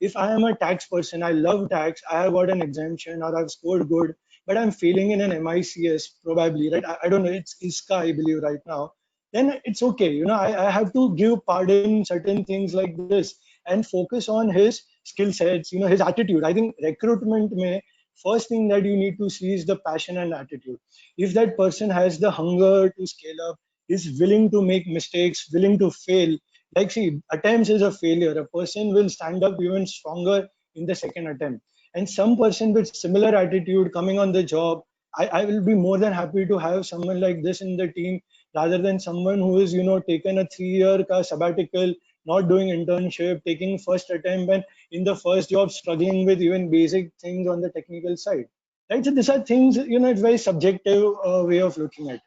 If I am a tax person, I love tax, I have got an exemption or I've scored good, but I'm failing in an MICS probably, right? I don't know, it's ISCA, I believe right now. Then it's okay. I have to give pardon certain things like this and focus on his skill sets, his attitude. I think recruitment may first thing that you need to see is the passion and attitude. If that person has the hunger to scale up, is willing to make mistakes, willing to fail. Like, see, attempts is a failure. A person will stand up even stronger in the second attempt. And some person with similar attitude coming on the job, I will be more than happy to have someone like this in the team rather than someone who is, taken a 3-year sabbatical, not doing internship, taking first attempt, and in the first job struggling with even basic things on the technical side. Right. So these are things, it's very subjective way of looking at it.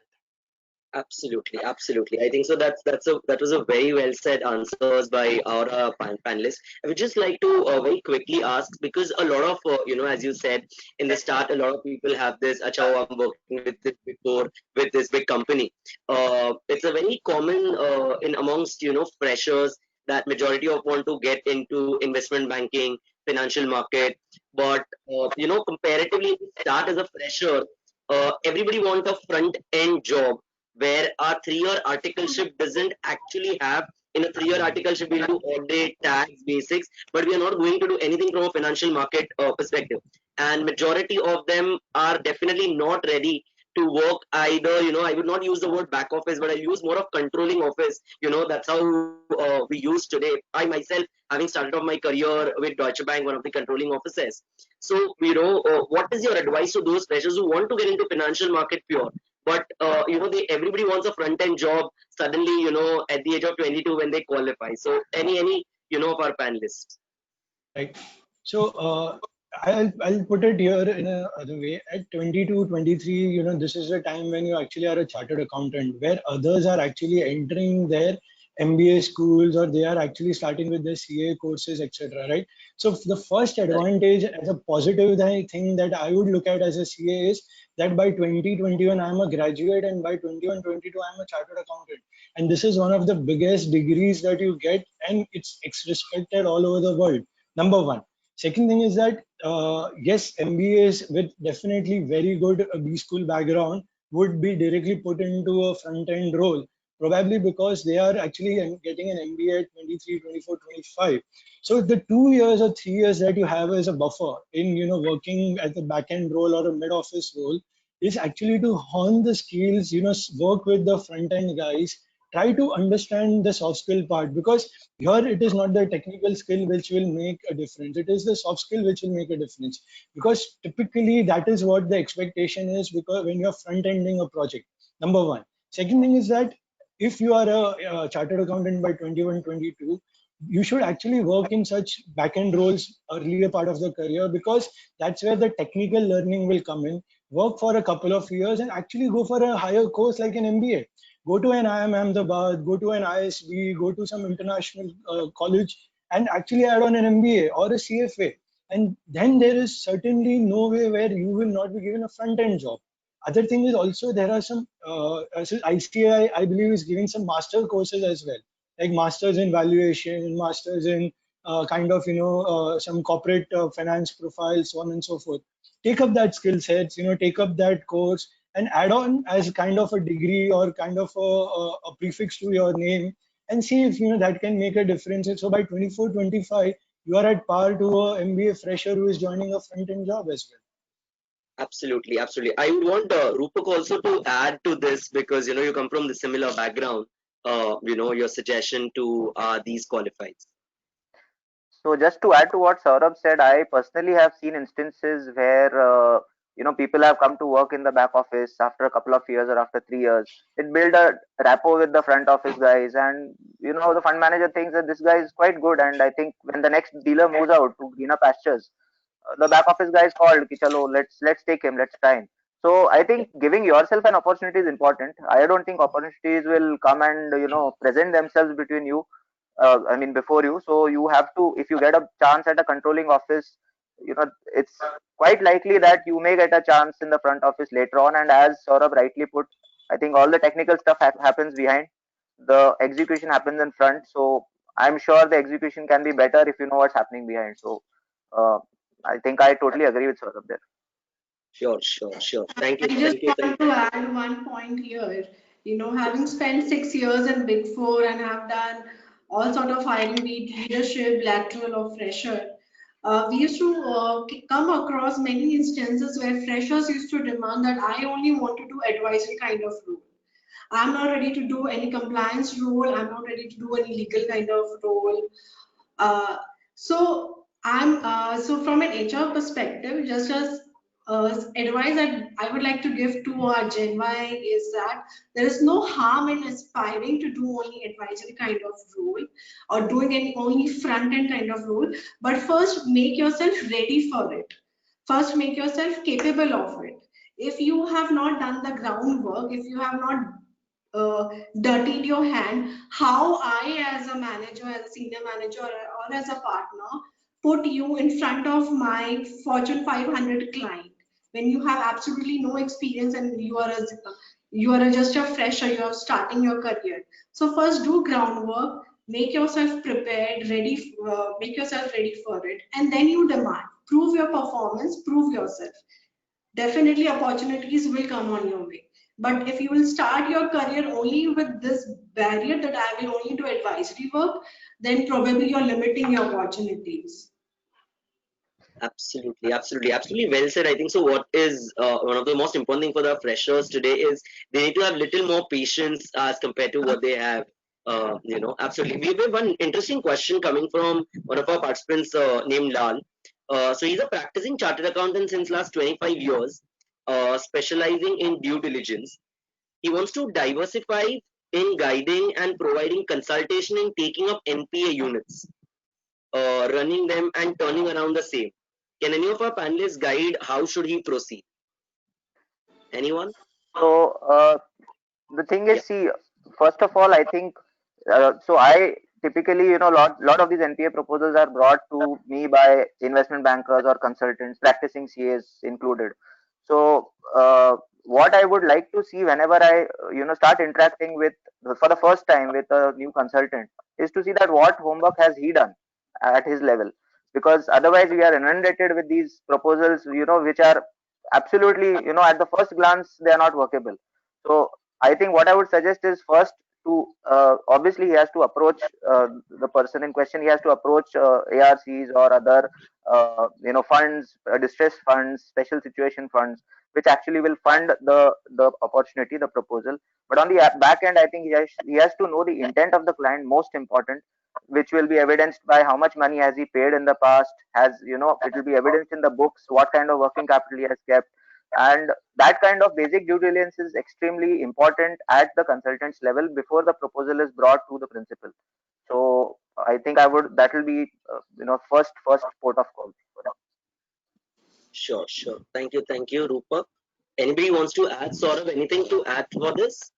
Absolutely, absolutely. I think so. That was a very well said answers by our panelists. I would just like to very quickly ask, because a lot of as you said in the start, a lot of people have this. Acha, oh, I'm working with this before with this big company. It's a very common in amongst freshers that majority of want to get into investment banking, financial market, but comparatively start as a fresher. Everybody want a front end job where our 3-year articleship doesn't actually have. In a 3-year articleship we'll do audit, tax, basics, but we are not going to do anything from a financial market perspective, and majority of them are definitely not ready to work either. I would not use the word back office, but I use more of controlling office. That's how we use today. I myself, having started off my career with Deutsche Bank, one of the controlling offices. So what is your advice to those freshers who want to get into financial market pure, but everybody wants a front end job suddenly, at the age of 22 when they qualify? So any of our panelists? Right. So I'll put it here in a other way. At 22, 23, this is the time when you actually are a chartered accountant, where others are actually entering their MBA schools, or they are actually starting with their CA courses, etc. Right. So the first advantage as a positive thing that I would look at as a CA is that by 2021 I'm a graduate, and by 21, 22 I'm a chartered accountant. And this is one of the biggest degrees that you get, and it's respected all over the world. Number one. Second thing is that yes, MBAs with definitely very good B school background would be directly put into a front end role, probably because they are actually getting an MBA at 23, 24, 25. So the 2 years or 3 years that you have as a buffer in working at the back end role or a mid office role is actually to hone the skills, work with the front end guys, try to understand the soft skill part, because here it is not the technical skill which will make a difference. It is the soft skill which will make a difference, because typically that is what the expectation is, because when you're front ending a project, number one. Second thing is that if you are a chartered accountant by 21, 22, you should actually work in such back-end roles earlier part of the career, because that's where the technical learning will come in. Work for a couple of years and actually go for a higher course like an MBA. Go to an IIM Ahmedabad, go to an ISB, go to some international college and actually add on an MBA or a CFA. And then there is certainly no way where you will not be given a front-end job. Other thing is also there are some ICI, I believe, is giving some master courses as well, like masters in valuation, masters in kind of some corporate finance profiles, so on and so forth. Take up that skill sets, take up that course and add on as kind of a degree or kind of a prefix to your name, and see if that can make a difference. So by 24, 25, you are at par to a MBA fresher who is joining a front end job as well. Absolutely, absolutely. I would want Roopak also to add to this, because you come from the similar background. Your suggestion to these qualifieds. So just to add to what Saurabh said, I personally have seen instances where people have come to work in the back office after a couple of years or after 3 years. It build a rapport with the front office guys, and the fund manager thinks that this guy is quite good. And I think when the next dealer moves out to greener pastures, the back office guys called, Ki, chalo, let's take him, let's try him. So I think giving yourself an opportunity is important. I don't think opportunities will come and present themselves between you. Before you. So you have to, if you get a chance at a controlling office, it's quite likely that you may get a chance in the front office later on. And as Saurabh rightly put, I think all the technical stuff happens behind. The execution happens in front. So I'm sure the execution can be better if you know what's happening behind. So uh, I think I totally agree with Saurabh there. Sure, sure, sure. Thank you. I just Thank you. want to add one point here. Having spent 6 years in Big Four and have done all sort of hiring, be it leadership, lateral, or fresher, we used to come across many instances where freshers used to demand that I only want to do advisory kind of role. I'm not ready to do any compliance role. I'm not ready to do any legal kind of role. Uh, so from an HR perspective, just as advice that I would like to give to our Gen Y is that there is no harm in aspiring to do only advisory kind of role or doing any only front end kind of role, but first make yourself ready for it. First make yourself capable of it. If you have not done the groundwork, if you have not dirtied your hand, how I as a manager, as a senior manager, or as a partner put you in front of my Fortune 500 client when you have absolutely no experience and you are just a fresher, you are starting your career. So first do groundwork, make yourself prepared, ready, make yourself ready for it, and then you demand, prove your performance, prove yourself. Definitely opportunities will come on your way. But if you will start your career only with this barrier that I will only do advisory work, then probably you're limiting your opportunities. Absolutely, absolutely, absolutely well said. I think so. What is one of the most important thing for the freshers today is they need to have little more patience as compared to what they have. Absolutely. We have one interesting question coming from one of our participants named Lal. So he's a practicing chartered accountant since last 25 years, specializing in due diligence. He wants to diversify in guiding and providing consultation in taking up NPA units, running them and turning around the same. Can any of our panelists guide how should he proceed? Anyone? So the thing Yeah. is, see, first of all, I think so. I typically, lot of these NPA proposals are brought to me by investment bankers or consultants, practicing CAs included. So what I would like to see whenever I, start interacting with for the first time with a new consultant is to see that what homework has he done at his level, because otherwise we are inundated with these proposals, which are absolutely, at the first glance they are not workable. So I think what I would suggest is first to obviously he has to approach the person in question. He has to approach ARCs or other funds, distress funds, special situation funds, which actually will fund the opportunity, the proposal. But on the back end, I think he has to know the intent of the client, most important, which will be evidenced by how much money has he paid in the past. Has, it will be evidenced in the books, what kind of working capital he has kept. And that kind of basic due diligence is extremely important at the consultant's level before the proposal is brought to the principal. So I think that will be first port of call for him. Sure, sure. Thank you, Roopak. Anybody wants to add, Saurabh, anything to add for this?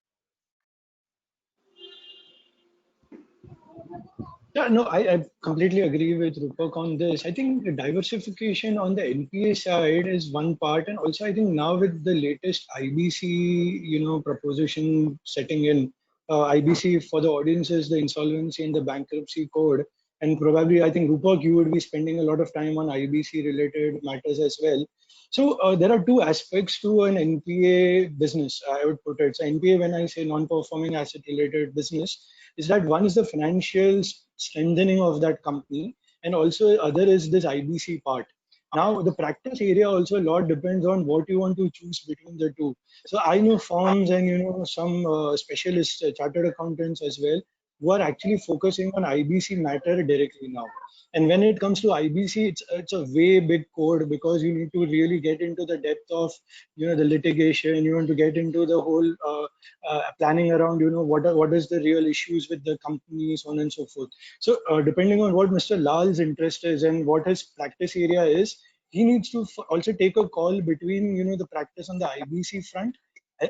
Yeah, no, I completely agree with Rupak on this. I think the diversification on the NPA side is one part, and also I think now with the latest IBC, proposition setting in, IBC for the audiences, the insolvency and the bankruptcy code, and probably I think Rupak, you would be spending a lot of time on IBC related matters as well. So there are two aspects to an NPA business, I would put it. So NPA, when I say non-performing asset related business, is that one is the financial strengthening of that company, and also other is this IBC part. Now the practice area also a lot depends on what you want to choose between the two. So I know firms and some specialist chartered accountants as well who are actually focusing on IBC matter directly now. And when it comes to IBC, it's a way big code, because you need to really get into the depth of the litigation. You want to get into the whole planning around what is the real issues with the company, so on and so forth. So depending on what Mr. Lal's interest is and what his practice area is, he needs to also take a call between the practice on the IBC front,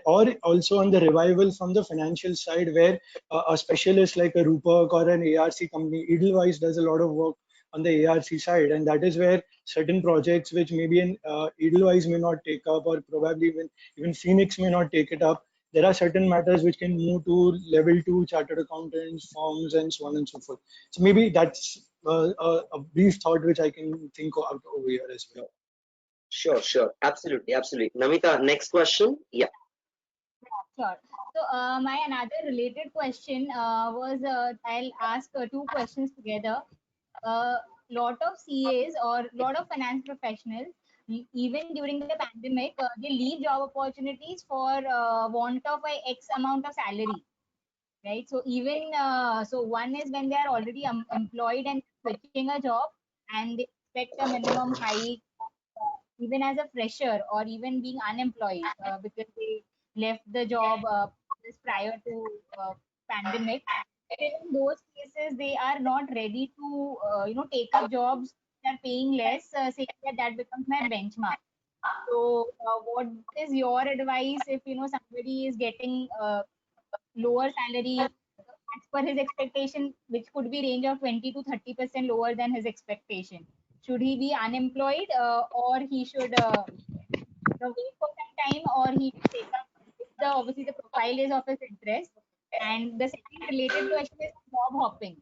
or also on the revival from the financial side, where a specialist like a Roopak or an ARC company, Edelweiss, does a lot of work on the ARC side, and that is where certain projects which maybe an Edelweiss may not take up, or probably even Phoenix may not take it up, there are certain matters which can move to level 2 chartered accountants, firms, and so on and so forth. So maybe that's a brief thought which I can think of out over here as well. Sure, sure. Absolutely, absolutely. Namita, next question. Yeah. Sure. So my another related question was I'll ask two questions together. Lot of CAs or lot of finance professionals, even during the pandemic, they leave job opportunities for want of a X amount of salary, right? So even so, one is when they are already employed and switching a job, and they expect a minimum hike, even as a fresher or even being unemployed because they left the job just prior to pandemic. In those cases, they are not ready to take up jobs that are paying less, saying that becomes my benchmark. So what is your advice if somebody is getting lower salary as per his expectation, which could be range of 20 to 30% lower than his expectation? Should he be unemployed, or he should wait for some time, or he should take up if obviously the profile is of his interest? And the second related question is job hopping,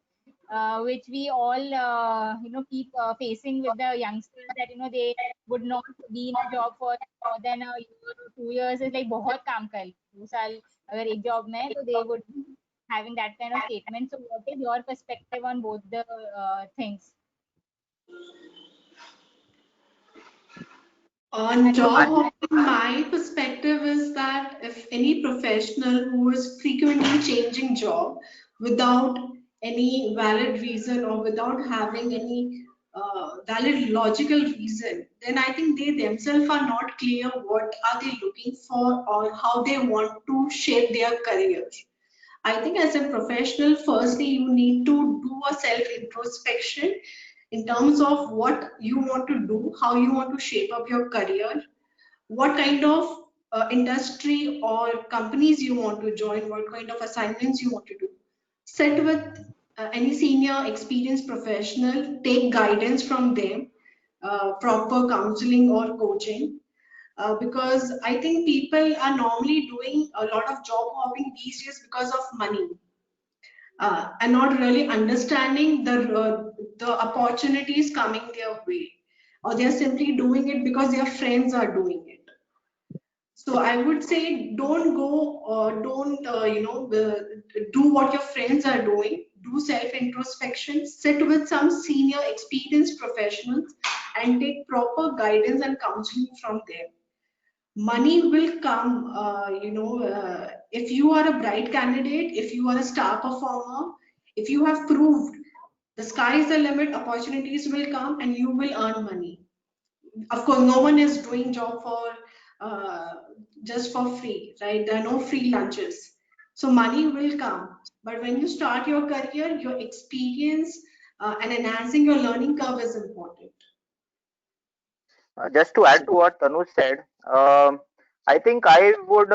which we all keep facing with the youngsters, that they would not be in a job for more than a year or 2 years. It's like बहुत काम कर ली, 2 साल अगर एक job में है, तो they would be having that kind of statement. So what is your perspective on both the things? On job hopping, my perspective is that if any professional who is frequently changing job without any valid reason or without having any valid logical reason, then I think they themselves are not clear what are they looking for or how they want to shape their career. I think as a professional, firstly, you need to do a self introspection in terms of what you want to do, how you want to shape up your career, what kind of industry or companies you want to join, what kind of assignments you want to do. Sit with any senior experienced professional, take guidance from them, proper counseling or coaching. Because I think people are normally doing a lot of job hopping these days because of money, and not really understanding the opportunities coming their way, or they're simply doing it because their friends are doing it. So I would say don't go or don't do what your friends are doing. Do self introspection, sit with some senior experienced professionals and take proper guidance and counseling from them. Money will come, if you are a bright candidate, if you are a star performer, if you have proved, the sky is the limit, opportunities will come and you will earn money. Of course, no one is doing job for uh, just for free, right? There are no free lunches. So money will come. But when you start your career, your experience and enhancing your learning curve is important. Just to add to what Tanu said, I think I would,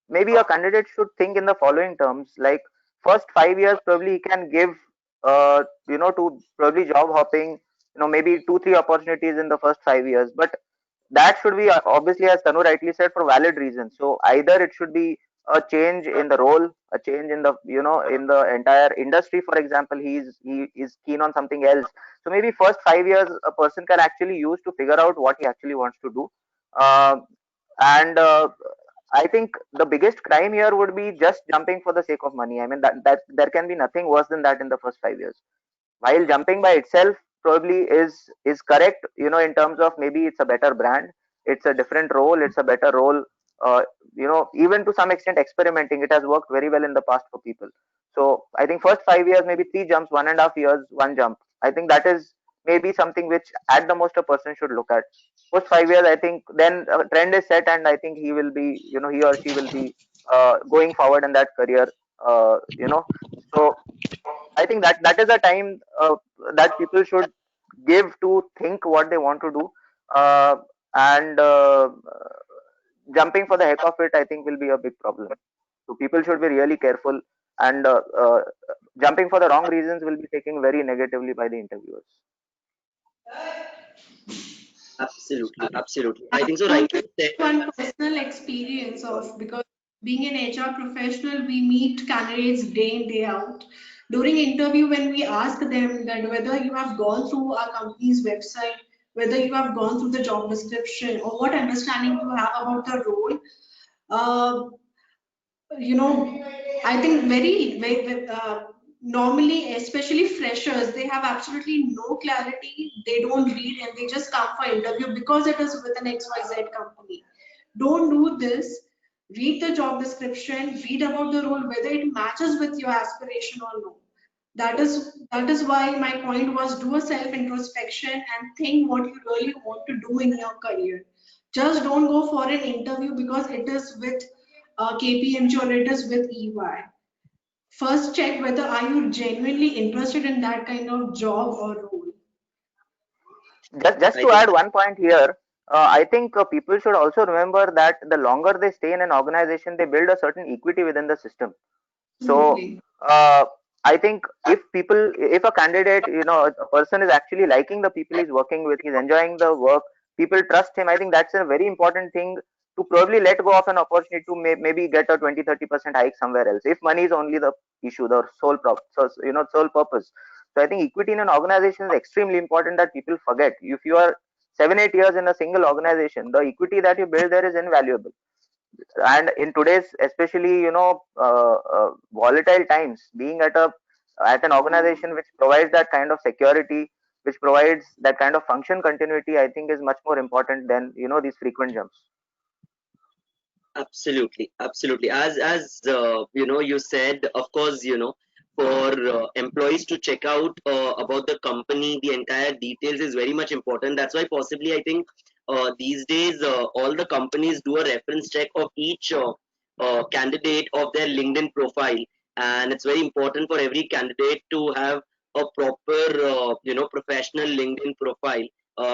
maybe a candidate should think in the following terms. Like, first 5 years, probably he can give, to probably job hopping, maybe 2, 3 opportunities in the first 5 years. But that should be, obviously, as Tanu rightly said, for valid reasons. So either it should be a change in the role, a change in the, in the entire industry. For example, he is keen on something else. So maybe first 5 years a person can actually use to figure out what he actually wants to do. uh, and I think the biggest crime here would be just jumping for the sake of money. I mean, that there can be nothing worse than that in the first 5 years. While jumping by itself probably is correct, in terms of maybe it's a better brand, it's a different role, it's a better role. Even to some extent experimenting, it has worked very well in the past for people. So I think first 5 years, maybe 3 jumps, 1.5 years, one jump. I think that is maybe something which at the most a person should look at. First 5 years, I think then a trend is set, and I think he will be, he or she will be going forward in that career. So I think that is a time that people should give to think what they want to do, and jumping for the heck of it, I think, will be a big problem. So people should be really careful, and jumping for the wrong reasons will be taken very negatively by the interviewers. Absolutely, absolutely. I I'm think so. going Right. to share one personal experience of, because being an HR professional, we meet candidates day in, day out. During interview, when we ask them that whether you have gone through our company's website, whether you have gone through the job description, or what understanding you have about the role, uh, I think normally, especially freshers, they have absolutely no clarity. They don't read and they just come for interview because it is with an XYZ company. Don't do this. Read the job description, read about the role, whether it matches with your aspiration or no. That is why my point was, do a self introspection and think what you really want to do in your career. Just don't go for an interview because it is with KPMG or it is with EY. First check whether are you genuinely interested in that kind of job or role. Just I to think add one point here, I think people should also remember that the longer they stay in an organization, they build a certain equity within the system. So Absolutely. I think if a candidate, a person is actually liking the people he's working with, he's enjoying the work, people trust him. I think that's a very important thing, to probably let go of an opportunity to maybe get a 20-30% hike somewhere else. If money is only the issue, the sole purpose. So I think equity in an organization is extremely important, that people forget. If you are 7-8 years in a single organization, the equity that you build there is invaluable. And in today's, especially, volatile times, being at an organization which provides that kind of security, which provides that kind of function continuity, I think is much more important than, these frequent jumps. absolutely, absolutely. As you said, of course, for employees to check out about the company, the entire details is very much important. That's why possibly I think these days all the companies do a reference check of each candidate of their LinkedIn profile, and it's very important for every candidate to have a proper professional LinkedIn profile,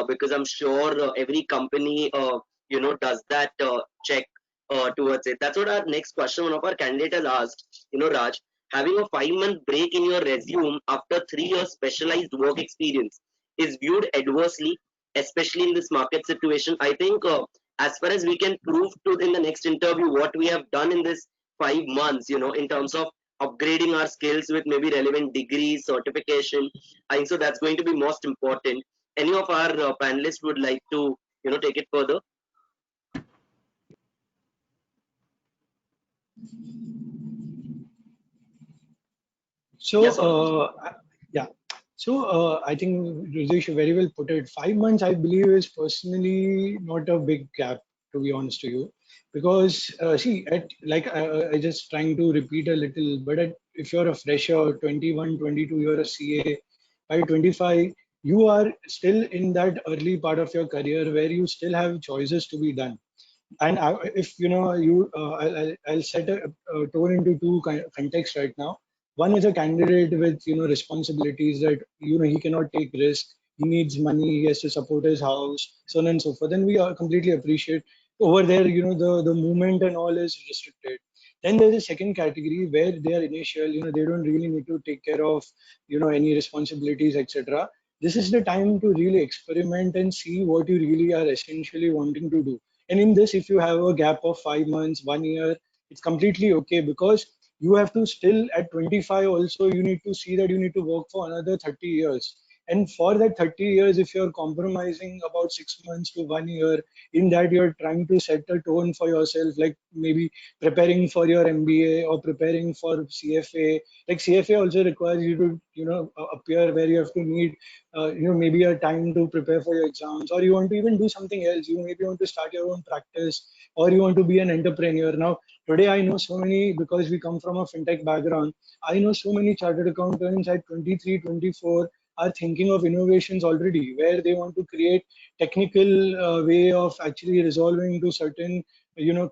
because I'm sure every company does that check towards it. That's what our next question, one of our candidates has asked. Raj, having a 5 month break in your resume after 3 years specialized work experience is viewed adversely, especially in this market situation. I think as far as we can prove to in the next interview what we have done in this 5 months, in terms of upgrading our skills with maybe relevant degrees, certification, I think so that's going to be most important. Any of our panelists would like to, take it further? So, Yes, sir. yeah. So, I think Hrudyesh very well put it. 5 months, I believe, is personally not a big gap to be honest to you, because see, I just trying to repeat a little, but if you're a fresher, 21, 22, you're a CA. By 25, you are still in that early part of your career where you still have choices to be done. And if you know you, I'll set a tone into two contexts right now. One is a candidate with responsibilities that he cannot take risk. He needs money. He has to support his house, so on and so forth. Then we completely appreciate over there. The movement and all is restricted. Then there's a second category where they are initial. They don't really need to take care of any responsibilities, etc. This is the time to really experiment and see what you really are essentially wanting to do. And in this, if you have a gap of 5 months, 1 year, it's completely okay, because you have to still at 25 also, you need to see that you need to work for another 30 years. And for that 30 years, if you're compromising about 6 months to 1 year, in that you're trying to set a tone for yourself, like maybe preparing for your MBA or preparing for CFA. Like CFA also requires you to, appear where you have to meet maybe a time to prepare for your exams, or you want to even do something else. You maybe want to start your own practice, or you want to be an entrepreneur. Now today I know so many, because we come from a fintech background, I know so many chartered accountants at 23, 24 are thinking of innovations already, where they want to create technical way of actually resolving to certain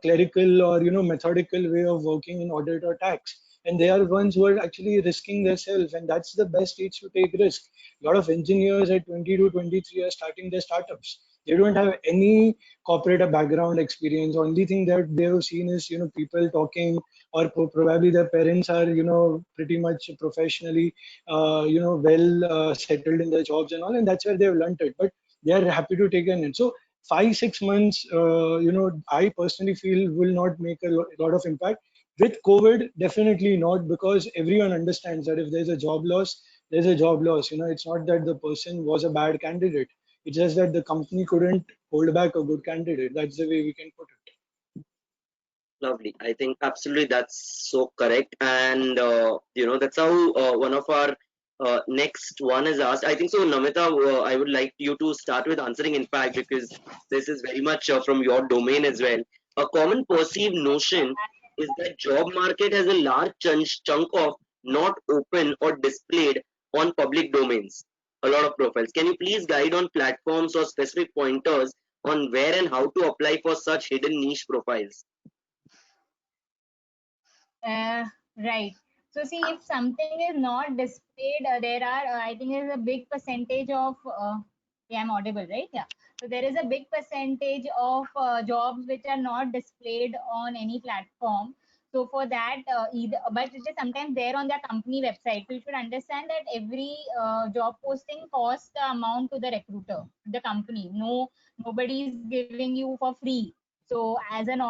clerical or methodical way of working in audit or tax. And they are the ones who are actually risking themselves, and that's the best age to take risk. A lot of engineers at 20 to 23 are starting their startups. They don't have any corporate or background experience. Only thing that they have seen is people talking, or probably their parents are pretty much professionally well settled in their jobs and all, and that's where they've learned it. But they are happy to take an in. So 5 6 months, I personally feel will not make a lot of impact. With COVID, definitely not, because everyone understands that if there's a job loss, there's a job loss. It's not that the person was a bad candidate. It's just that the company couldn't hold back a good candidate. That's the way we can put it. Lovely. I think absolutely that's so correct. And, that's how one of our next one is asked. I think so, Namita, I would like you to start with answering, in fact, because this is very much from your domain as well. A common perceived notion is that job market has a large chunk of not open or displayed on public domains. A lot of profiles. Can you please guide on platforms or specific pointers on where and how to apply for such hidden niche profiles? Right. So see, if something is not displayed, there are, I think there's a big percentage of, yeah, I'm audible, right? Yeah. So there is a big percentage of jobs which are not displayed on any platform. So for that, either, but it is sometimes there on the company website. So you should understand that every job posting costs the amount to the recruiter, the company. Nobody is giving you for free. So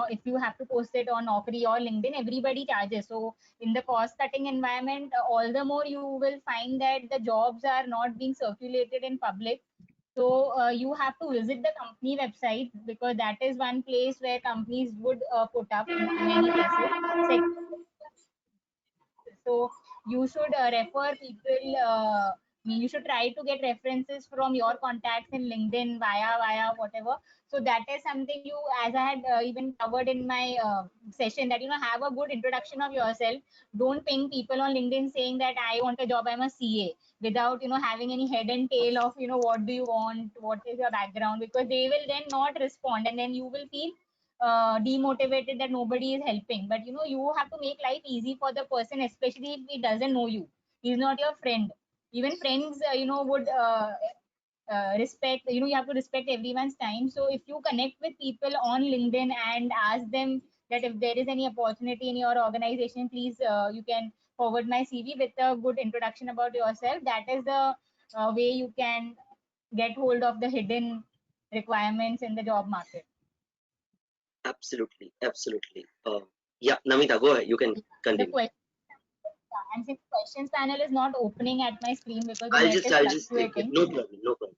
if you have to post it on Naukri or LinkedIn, everybody charges. So in the cost cutting environment, all the more you will find that the jobs are not being circulated in public. So you have to visit the company website, because that is one place where companies would put up in many places. So you should refer people. You should try to get references from your contacts in LinkedIn via whatever. So that is something you, as I had even covered in my session, that have a good introduction of yourself. Don't ping people on LinkedIn saying that I want a job, I'm a CA, without having any head and tail of what do you want, what is your background, because they will then not respond, and then you will feel demotivated that nobody is helping. But you have to make life easy for the person, especially if he doesn't know you, he's not your friend. Even friends would respect, you have to respect everyone's time. So if you connect with people on LinkedIn and ask them that if there is any opportunity in your organization, please you can forward my CV with a good introduction about yourself. That is the way you can get hold of the hidden requirements in the job market. Absolutely, absolutely. Yeah, Namita, go ahead. You can The continue. question, and since questions panel is not opening at my screen because the I'll net just, is I'll just take it. fluctuating. No problem, no problem.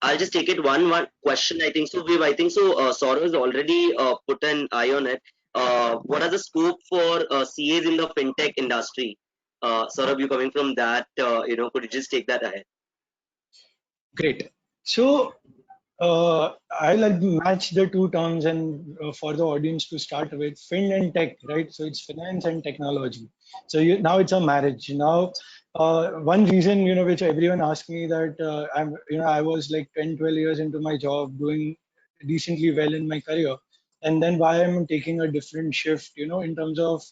I'll just take it one question. I think so. Saurabh has already put an eye on it. What are the scope for CAs in the fintech industry? Saurabh, you coming from that? Could you just take that ahead? Great. So I'll match the two terms and for the audience to start with, fin and tech, right? So it's finance and technology. So now it's a marriage. Now, one reason, which everyone asks me that I was like 10, 12 years into my job, doing decently well in my career, and then why I'm taking a different shift, in terms of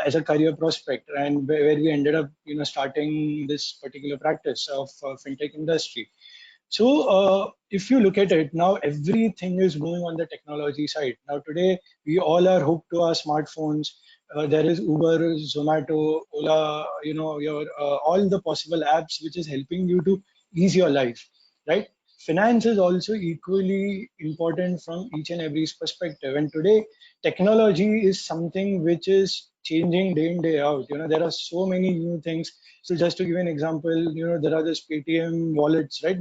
as a career prospect, and where we ended up, starting this particular practice of fintech industry. So, if you look at it now, everything is going on the technology side. Now, today, we all are hooked to our smartphones. There is Uber, Zomato, Ola, all the possible apps which is helping you to ease your life, right? Finance is also equally important from each and every perspective. And today, technology is something which is changing day in, day out. There are so many new things. So just to give an example, there are this Paytm wallets, right?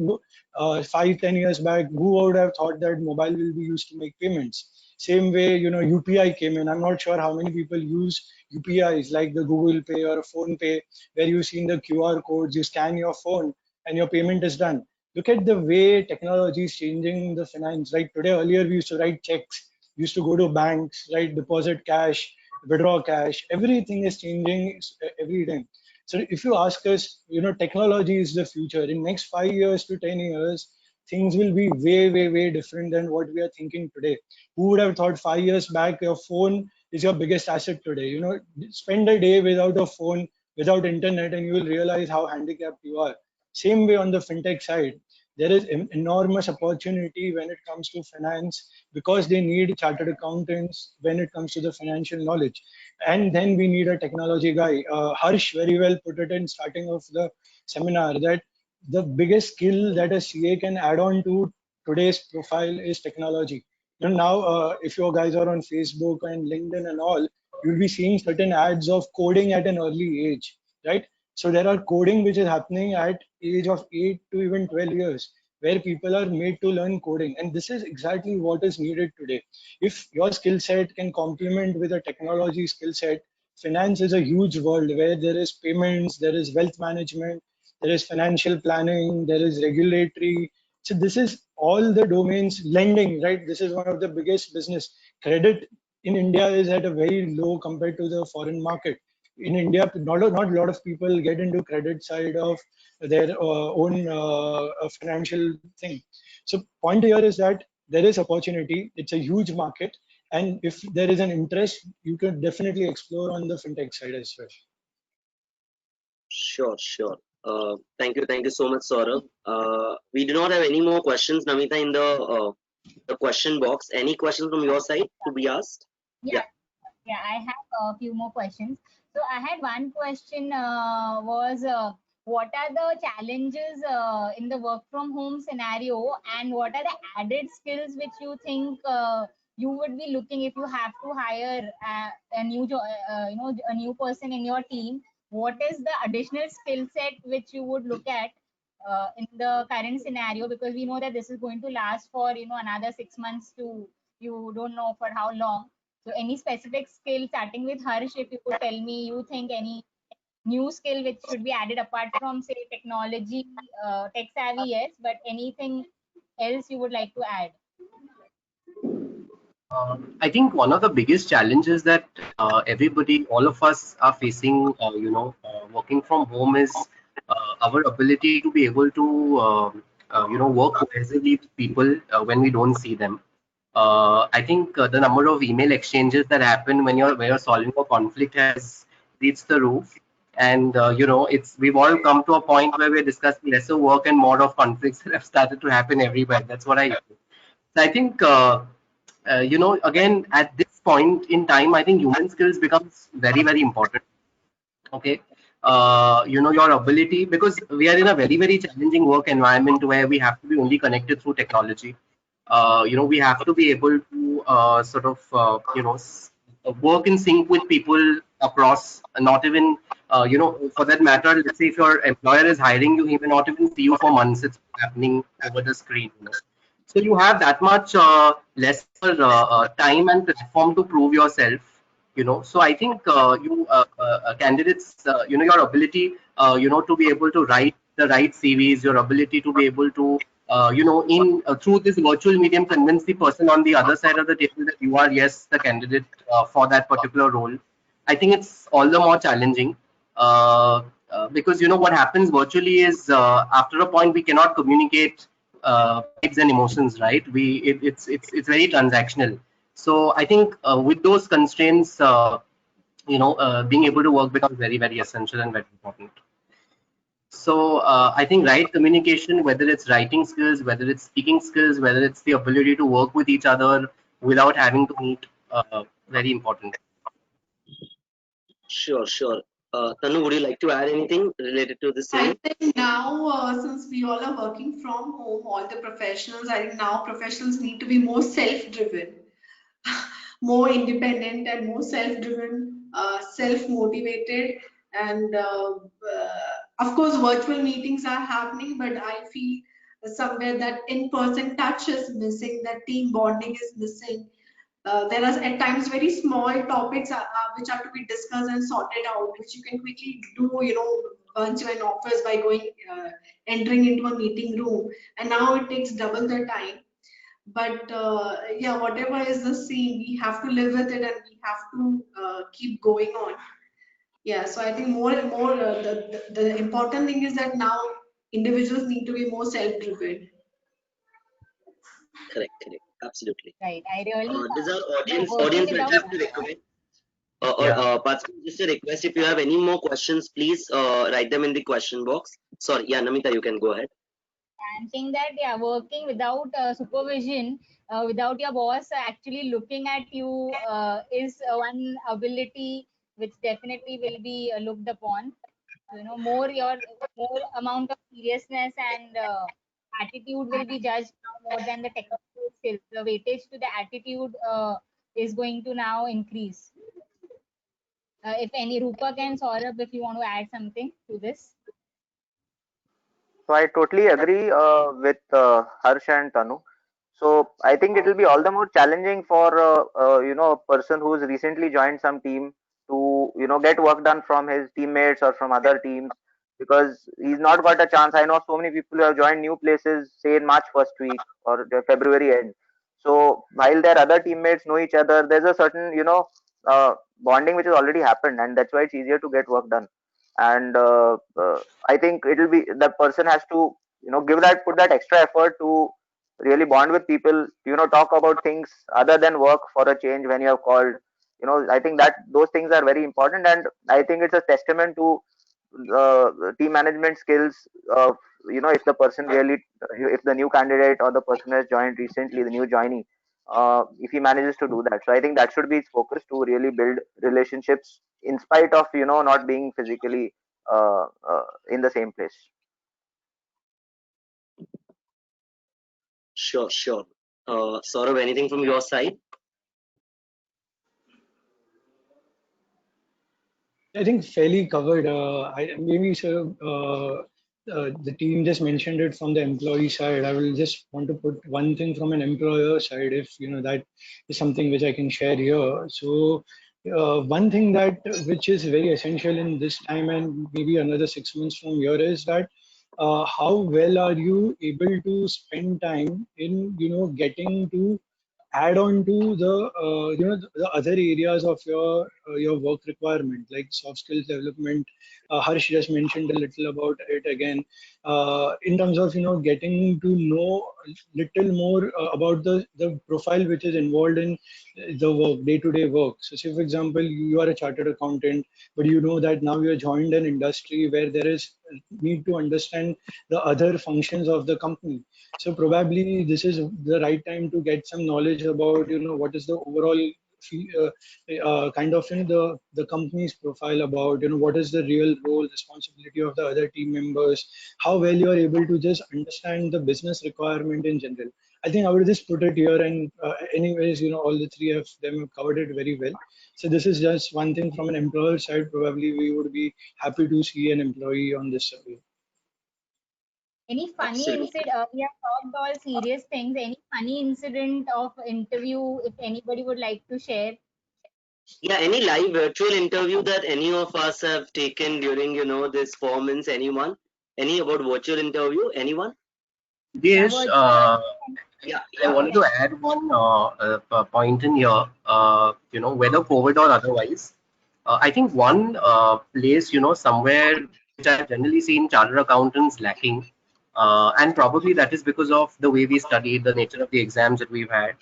5, 10 years back, who would have thought that mobile will be used to make payments? Same way, UPI came in. I'm not sure how many people use UPIs like the Google Pay or Phone Pay, where you see the QR codes, you scan your phone and your payment is done. Look at the way technology is changing the finance. Right today, earlier we used to write checks, we used to go to banks, right, deposit cash, withdraw cash. Everything is changing every day. So if you ask us, technology is the future. In next 5 years to 10 years, things will be way, way, way different than what we are thinking today. Who would have thought 5 years back your phone is your biggest asset today? Spend a day without a phone, without internet, and you will realize how handicapped you are. Same way on the fintech side, there is enormous opportunity when it comes to finance because they need chartered accountants when it comes to the financial knowledge. And then we need a technology guy. Harsh very well put it in starting of the seminar that the biggest skill that a CA can add on to today's profile is technology. Now, if you guys are on Facebook and LinkedIn and all, you'll be seeing certain ads of coding at an early age, right? So there are coding which is happening at age of 8 to even 12 years, where people are made to learn coding. And this is exactly what is needed today. If your skill set can complement with a technology skill set, finance is a huge world where there is payments, there is wealth management, there is financial planning, there is regulatory. So this is all the domains. Lending, right? This is one of the biggest business. Credit in India is at a very low compared to the foreign market. In India, not a lot of people get into credit side of their own financial thing. So point here is that there is opportunity. It's a huge market, and if there is an interest, you can definitely explore on the fintech side as well. Sure, sure. Thank you so much, Saurabh. We do not have any more questions, Namita, in the question box. Any questions from your side to be asked? Yeah, yeah, I have a few more questions. So I had one question was what are the challenges in the work from home scenario, and what are the added skills which you think you would be looking if you have to hire a new a new person in your team? What is the additional skill set which you would look at in the current scenario, because we know that this is going to last for another 6 months to, you don't know for how long. So any specific skill, starting with Harsh, if you could tell me, you think any new skill which should be added apart from, say, technology, tech savvy, yes, but anything else you would like to add? I think one of the biggest challenges that everybody, all of us are facing, working from home is our ability to be able to, work cohesively with people when we don't see them. I think the number of email exchanges that happen when you're solving a conflict has reached the roof, and it's we've all come to a point where we're discussing lesser work and more of conflicts that have started to happen everywhere. That's what I feel. So I think again at this point in time, I think human skills becomes very very important. Okay. Your ability, because we are in a very very challenging work environment where we have to be only connected through technology. We have to be able to sort of work in sync with people across, not even for that matter, let's say if your employer is hiring you, he may not even see you for months. It's happening over the screen. So you have that much lesser time and platform to prove yourself. So I think you candidates, your ability to be able to write the right CVs, your ability to be able to through this virtual medium, convince the person on the other side of the table that you are, yes, the candidate for that particular role. I think it's all the more challenging because what happens virtually is after a point we cannot communicate vibes and emotions, right? It's very transactional. So I think with those constraints, being able to work becomes very, very essential and very important. So I think right communication, whether it's writing skills, whether it's speaking skills, whether it's the ability to work with each other without having to meet, very important. Sure, sure. Tanu, would you like to add anything related to this I series? think now, since we all are working from home, all the professionals, I think now professionals need to be more self-driven, more independent and more self-driven, self-motivated. And of course, virtual meetings are happening, but I feel somewhere that in-person touch is missing, that team bonding is missing. There are at times very small topics which are to be discussed and sorted out, which you can quickly do, once you're in office by going, entering into a meeting room. And now it takes double the time. But yeah, whatever is the scene, we have to live with it and we have to keep going on. Yeah, so I think more and more the important thing is that now individuals need to be more self-driven. Correct, correct. Absolutely. Right. I really These are working audience, without. just a request. Yeah. Participants, just a request. If you have any more questions, please write them in the question box. Sorry, yeah, Namita, you can go ahead. I'm saying that, yeah, working without supervision, without your boss actually looking at you, is one ability which definitely will be looked upon. More amount of seriousness and attitude will be judged now more than the technical skills. The weightage to the attitude is going to now increase. If any, Roopak and Saurabh, if you want to add something to this. So I totally agree with Harsh and Tanu. So I think it will be all the more challenging for a person who's recently joined some team to get work done from his teammates or from other teams, because he's not got a chance. I know so many people who have joined new places, say in March first week or the February end. So while their other teammates know each other, there's a certain bonding which has already happened, and that's why it's easier to get work done. And I think it'll be the person has to put that extra effort to really bond with people, talk about things other than work for a change when you have called. I think that those things are very important, and I think it's a testament to team management skills of, if the person really, if the new candidate or the person who has joined recently, the new joinee, if he manages to do that. So I think that should be his focus, to really build relationships in spite of not being physically in the same place. Sure, sure. Saurabh, anything from your side? I think fairly covered. Maybe sort of the team just mentioned it from the employee side. I will just want to put one thing from an employer side, if that is something which I can share here. So one thing that which is very essential in this time and maybe another 6 months from here is that how well are you able to spend time in getting to add on to the the other areas of your work requirement, like soft skills development. Harsh just mentioned a little about it again, in terms of getting to know little more about the profile which is involved in the work, day-to-day work. So say for example you are a chartered accountant, but you know that now you have joined an industry where there is need to understand the other functions of the company. So probably this is the right time to get some knowledge about what is the overall kind of the company's profile, about what is the real role responsibility of the other team members, how well you are able to just understand the business requirement in general. I think I would just put it here, and anyways all the three of them have covered it very well. So this is just one thing from an employer side. Probably we would be happy to see an employee on this survey. Any funny Absolutely. incident? We have talked all serious things. Any funny incident of interview, if anybody would like to share? Yeah, any live virtual interview that any of us have taken during, this 4 months, anyone? Any about virtual interview? Anyone? Yes, Yeah, I wanted to add one point in here. Whether COVID or otherwise, I think one place, somewhere which I've generally seen chartered accountants lacking, and probably that is because of the way we studied, the nature of the exams that we've had.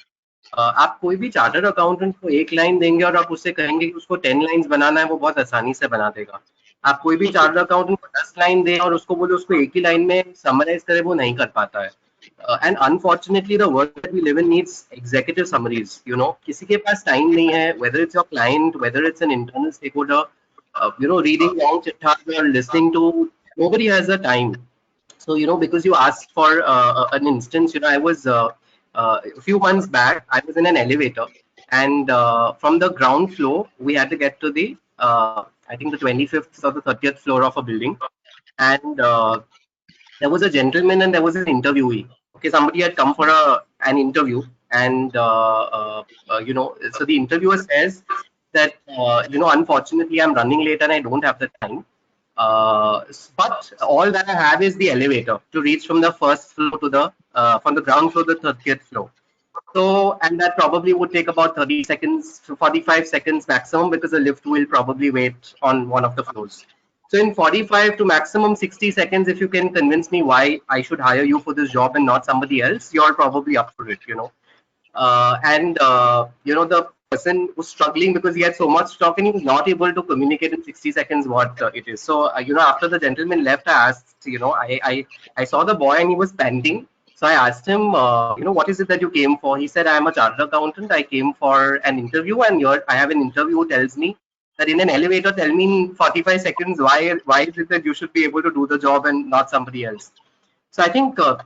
आप कोई भी chartered accountant को एक line देंगे और आप उससे कहेंगे कि उसको 10 लाइन्स बनाना है, वो बहुत आसानी से बना देगा. आप कोई भी चार्टर्ड अकाउंटेंट को 10 लाइन दें और उसको बोले उसको एक ही लाइन में समराइज करे, वो नहीं कर पाता है. And unfortunately, the world that we live in needs executive summaries. किसी के पास टाइम नहीं है, whether it's your client, whether it's an internal stakeholder, reading long chittas or listening to, nobody has the time. So, because you asked for an instance, I was a few months back, I was in an elevator, and from the ground floor, we had to get to the, I think the 25th or the 30th floor of a building. And there was a gentleman and there was an interviewee. Okay, somebody had come for an interview, and so the interviewer says that unfortunately I'm running late and I don't have the time. But all that I have is the elevator to reach from the first floor to the from the ground floor to the 30th floor. So, and that probably would take about 30 seconds to 45 seconds maximum, because the lift will probably wait on one of the floors. So in 45 to maximum 60 seconds, if you can convince me why I should hire you for this job and not somebody else, you're probably up for it. And the person was struggling because he had so much stock and he was not able to communicate in 60 seconds what it is. So after the gentleman left, I asked, I saw the boy and he was panting. So I asked him, what is it that you came for? He said, I am a chartered accountant. I came for an interview, and I have an interview who tells me that in an elevator, tell me in 45 seconds why is it that you should be able to do the job and not somebody else. So I think the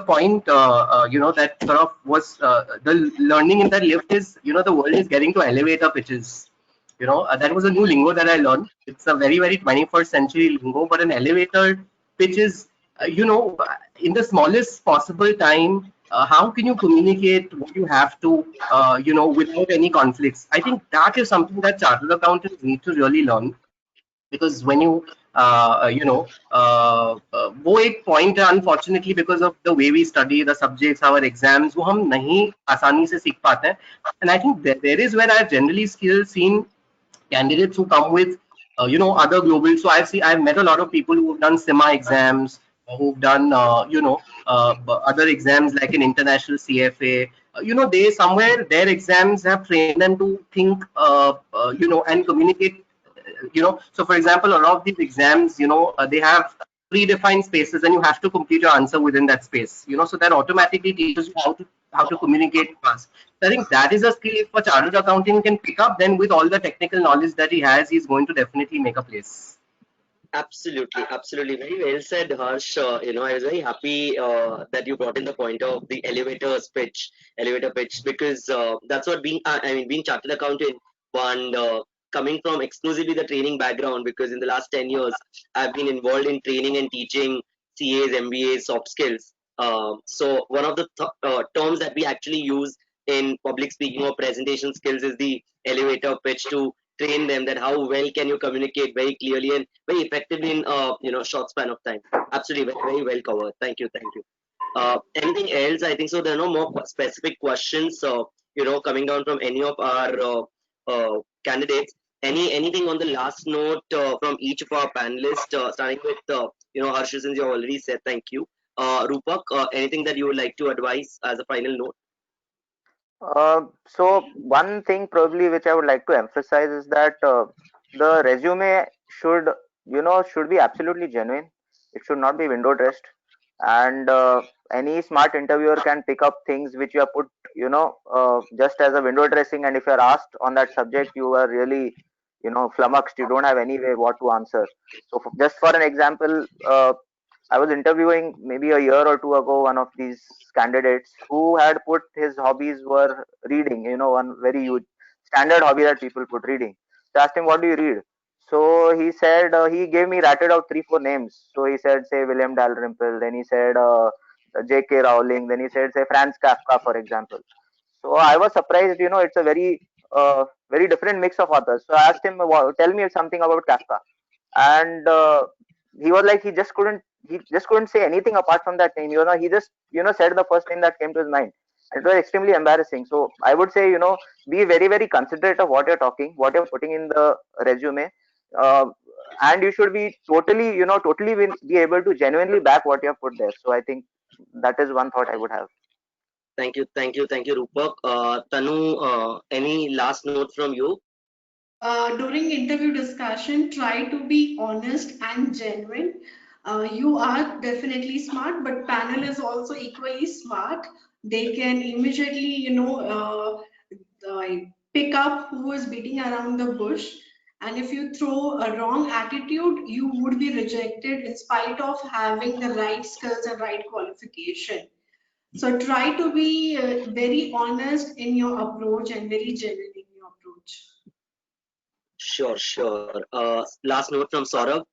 point that sort of was the learning in that lift is, the world is getting to elevator pitches. That was a new lingo that I learned. It's a very, very 21st century lingo, but an elevator pitch is, in the smallest possible time, how can you communicate what you have to, without any conflicts? I think that is something that chartered accountants need to really learn, because when you वो एक point है, unfortunately because of the way we study the subjects our exams, वो हम नहीं आसानी से सीख पाते हैं. And I think there is where I generally skill seen candidates who come with other global. So I've met a lot of people who've done SIMA exams, who've done other exams like an international CFA. They somewhere their exams have trained them to think and communicate. So for example, a lot of these exams, they have predefined spaces and you have to complete your answer within that space. So that automatically teaches you how to communicate fast. So I think that is a skill if a chartered accountant can pick up, then with all the technical knowledge that he has, he's going to definitely make a place. Absolutely, absolutely. Very well said, Harsh. I was very happy that you brought in the point of the elevator pitch, because that's what being chartered accountant, and coming from exclusively the training background, because in the last 10 years, I've been involved in training and teaching CAs, MBAs, soft skills. So one of the terms that we actually use in public speaking or presentation skills is the elevator pitch, to train them that how well can you communicate very clearly and very effectively in short span of time. Absolutely, very, very well covered. Thank you, thank you. Anything else? I think so. There are no more specific questions. Coming down from any of our candidates. Anything on the last note from each of our panelists, starting with Harsh, since you already said thank you. Roopak, anything that you would like to advise as a final note? So one thing probably which I would like to emphasize is that the resume should be absolutely genuine. It should not be window dressed, and any smart interviewer can pick up things which you have put just as a window dressing, and if you are asked on that subject, you are really flummoxed. You don't have any way what to answer. So just for an example, I was interviewing maybe a year or two ago one of these candidates who had put his hobbies were reading, one very huge standard hobby that people put, reading. So I asked him, what do you read? So he said, he gave me ratted out 3 4 names. So he said, say William Dalrymple, then he said J.K. Rowling, then he said, say Franz Kafka, for example. So I was surprised, it's a very different mix of authors. So I asked him, tell me something about Kafka. And he was like, he just couldn't he just couldn't say anything apart from that name. He just said the first name that came to his mind. It was extremely embarrassing. So I would say, be very, very considerate of what you're talking, what you're putting in the resume, uh, and you should be totally, totally be able to genuinely back what you have put there. So I think that is one thought I would have. Thank you, Roopak. Tanu, any last note from you? During interview discussion, try to be honest and genuine. You are definitely smart, but panel is also equally smart. They can immediately, pick up who is beating around the bush. And if you throw a wrong attitude, you would be rejected in spite of having the right skills and right qualification. So try to be very honest in your approach and very genuine in your approach. Sure, sure. Last note from Saurabh.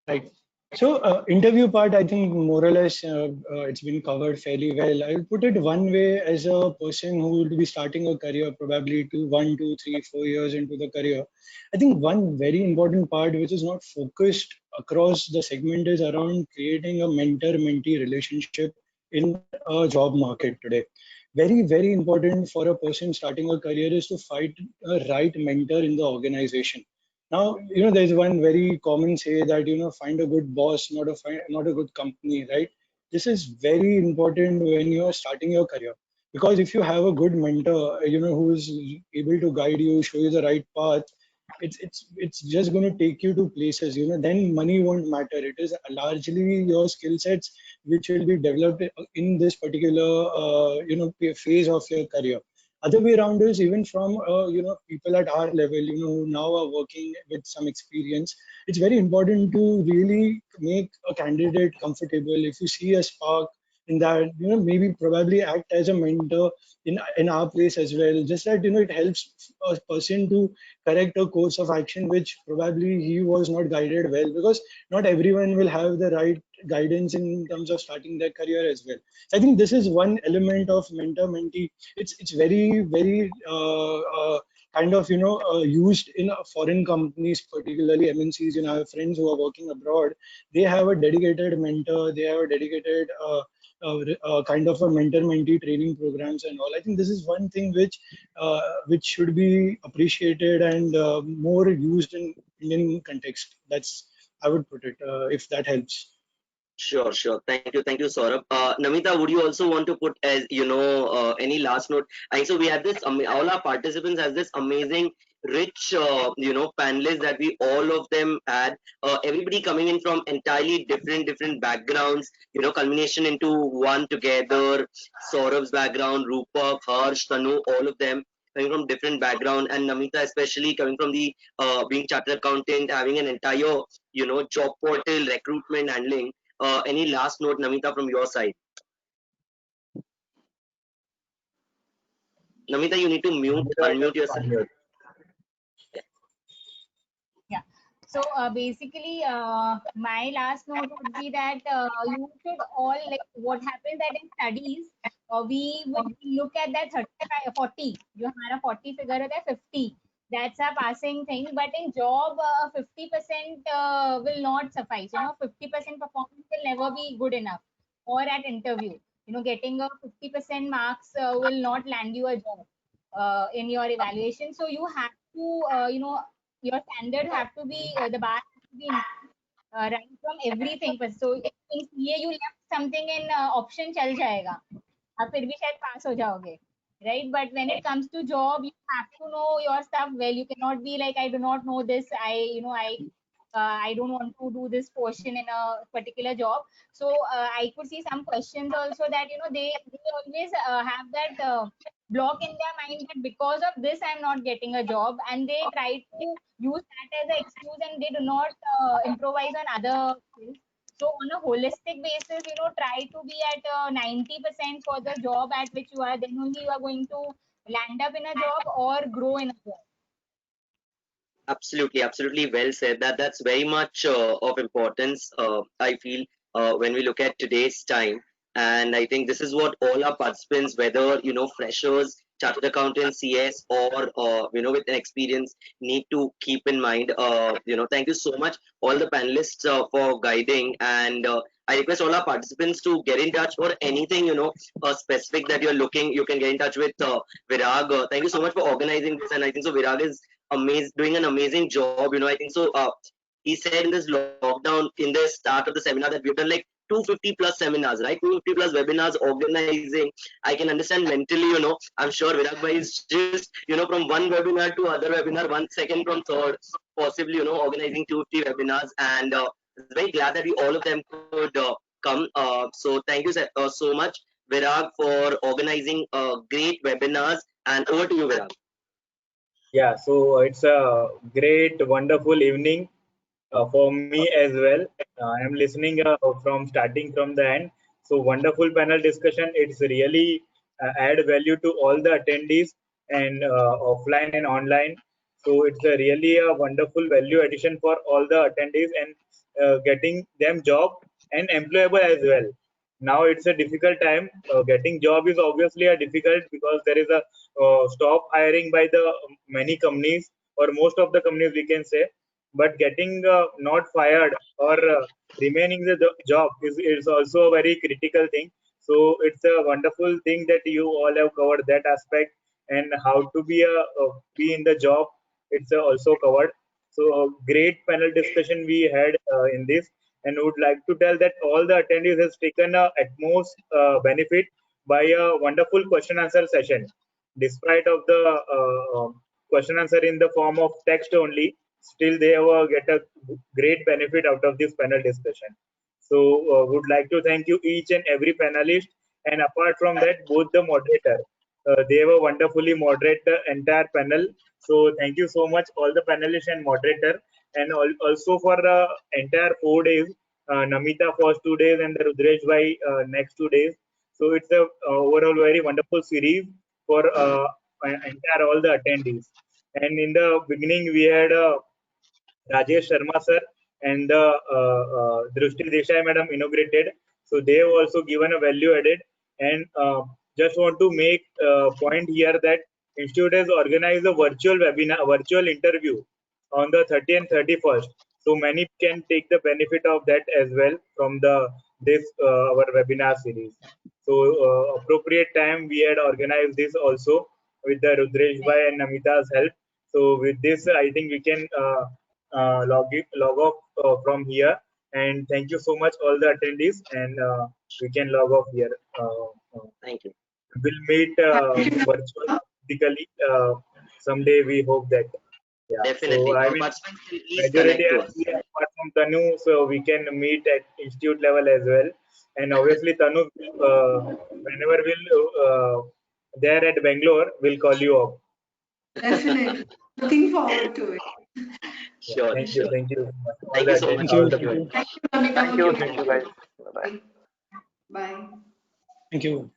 Right. So interview part, I think more or less it's been covered fairly well. I'll put it one way as a person who would be starting a career probably 1, 2, 3, 4 years into the career. I think one very important part which is not focused across the segment is around creating a mentor-mentee relationship in a job market today. Very, very important for a person starting a career is to find a right mentor in the organization. Now, there's one very common say that, find a good boss, not a good company, right? This is very important when you're starting your career. Because if you have a good mentor, who is able to guide you, show you the right path, it's just going to take you to places, then money won't matter. It is largely your skill sets which will be developed in this particular, phase of your career. Other way around is even from people at our level, who now are working with some experience. It's very important to really make a candidate comfortable. If you see a spark in that, maybe probably act as a mentor in our place as well. Just that it helps a person to correct a course of action which probably he was not guided well, because not everyone will have the right guidance in terms of starting their career as well. I think this is one element of mentor-mentee. It's very, very kind of used in foreign companies, particularly MNCs. I have friends who are working abroad. They have a dedicated mentor. They have a dedicated kind of a mentor-mentee training programs and all. I think this is one thing which should be appreciated and more used in Indian context. That's, I would put it, if that helps. Sure, sure. Thank you, Saurabh. Namita, would you also want to put as any last note? I so we have this. All our participants has this amazing, rich, panelists that we all of them had. Everybody coming in from entirely different backgrounds. Culmination into one together. Saurabh's background, Roopak, Harsh, Tanu, all of them coming from different background, and Namita especially coming from the being chartered accountant, having an entire job portal, recruitment handling. Any last note, Namita, from your side? Namita, you need to unmute yourself. Yeah. So basically, my last note would be that you should all, like, what happens that in studies, we would look at that 35, 40. You have a 40 figure or 50. That's a passing thing. But in job, 50% will not suffice. 50% performance will never be good enough. Or at interview, getting a 50% marks will not land you a job in your evaluation. So you have to, your standard have to be the bar has to be right from everything. But so in CA you left something in option चल जाएगा, आप फिर भी शायद pass हो जाओगे, right? But when it comes to job, you have to know your stuff well. You cannot be like, I do not know this. I don't want to do this portion in a particular job. So I could see some questions also that they always have that block in their mind that because of this I'm not getting a job, and they try to use that as an excuse, and they do not improvise on other skills. So on a holistic basis, try to be at 90% for the job at which you are. Then only you are going to land up in a job or grow in a job. Absolutely well said. That's very much of importance. I feel when we look at today's time, and I think this is what all our participants, whether freshers, chartered accountant, CS, or with an experience need to keep in mind. Thank you so much, all the panelists, for guiding, and I request all our participants to get in touch for anything specific that you're looking. You can get in touch with Virag. Thank you so much for organizing this, and I think so Virag is doing an amazing job. I think so. He said in this lockdown, in the start of the seminar, that we've done like 250 plus seminars, right? 250 plus webinars organizing. I can understand mentally, I'm sure Virag bhai is just, from one webinar to other webinar, one second from third, possibly, organizing 250 webinars. And very glad that we all of them could come. So thank you so much, Virag, for organizing great webinars. And over to you, Virag. Yeah, so it's a great, wonderful evening for me as well. I am listening from starting from the end. So wonderful panel discussion. It's really add value to all the attendees and offline and online. So it's a really a wonderful value addition for all the attendees and getting them job and employable as well. Now it's a difficult time. Getting job is obviously a difficult because there is a stop hiring by the many companies or most of the companies we can say, but getting not fired or remaining the job is also a very critical thing. So it's a wonderful thing that you all have covered that aspect, and how to be in the job, it's also covered. So great panel discussion we had in this, and would like to tell that all the attendees has taken a utmost benefit by a wonderful question answer session. Despite of the question answer in the form of text only, still they have get a great benefit out of this panel discussion. So would like to thank you each and every panelist, and apart from that, both the moderator, they have wonderfully moderate the entire panel. So thank you so much all the panelists and moderator, and also for entire 4 days, Namita for 2 days and the Hrudyesh by next 2 days. So it's a overall very wonderful series for entire all the attendees. And in the beginning, we had Rajesh Sharma sir and the Drushti Desai madam inaugurated. So they have also given a value added. And just want to make a point here that Institute has organized a virtual webinar, virtual interview on the 30th and 31st. So many can take the benefit of that as well from the this our webinar series. So appropriate time we had organized this also with the Hrudyesh bhai and Namita's help. So with this, I think we can log off from here. And thank you so much all the attendees, and we can log off here. Thank you. We'll meet virtually, physically someday. We hope that. Yeah. Definitely. So I Our mean, participants can please majority connect to are us. here apart from Tanu, so we can meet at institute level as well. And obviously, Tanu, whenever we'll there at Bangalore, we'll call you up. Definitely. Looking forward to it. Yeah, Sure, thank you, sure. thank you, all Thank the you so much. Thank all you. the Thank you. Thank you, Namita, Thank for you. giving Thank you, us guys. Bye bye. Bye. Thank you.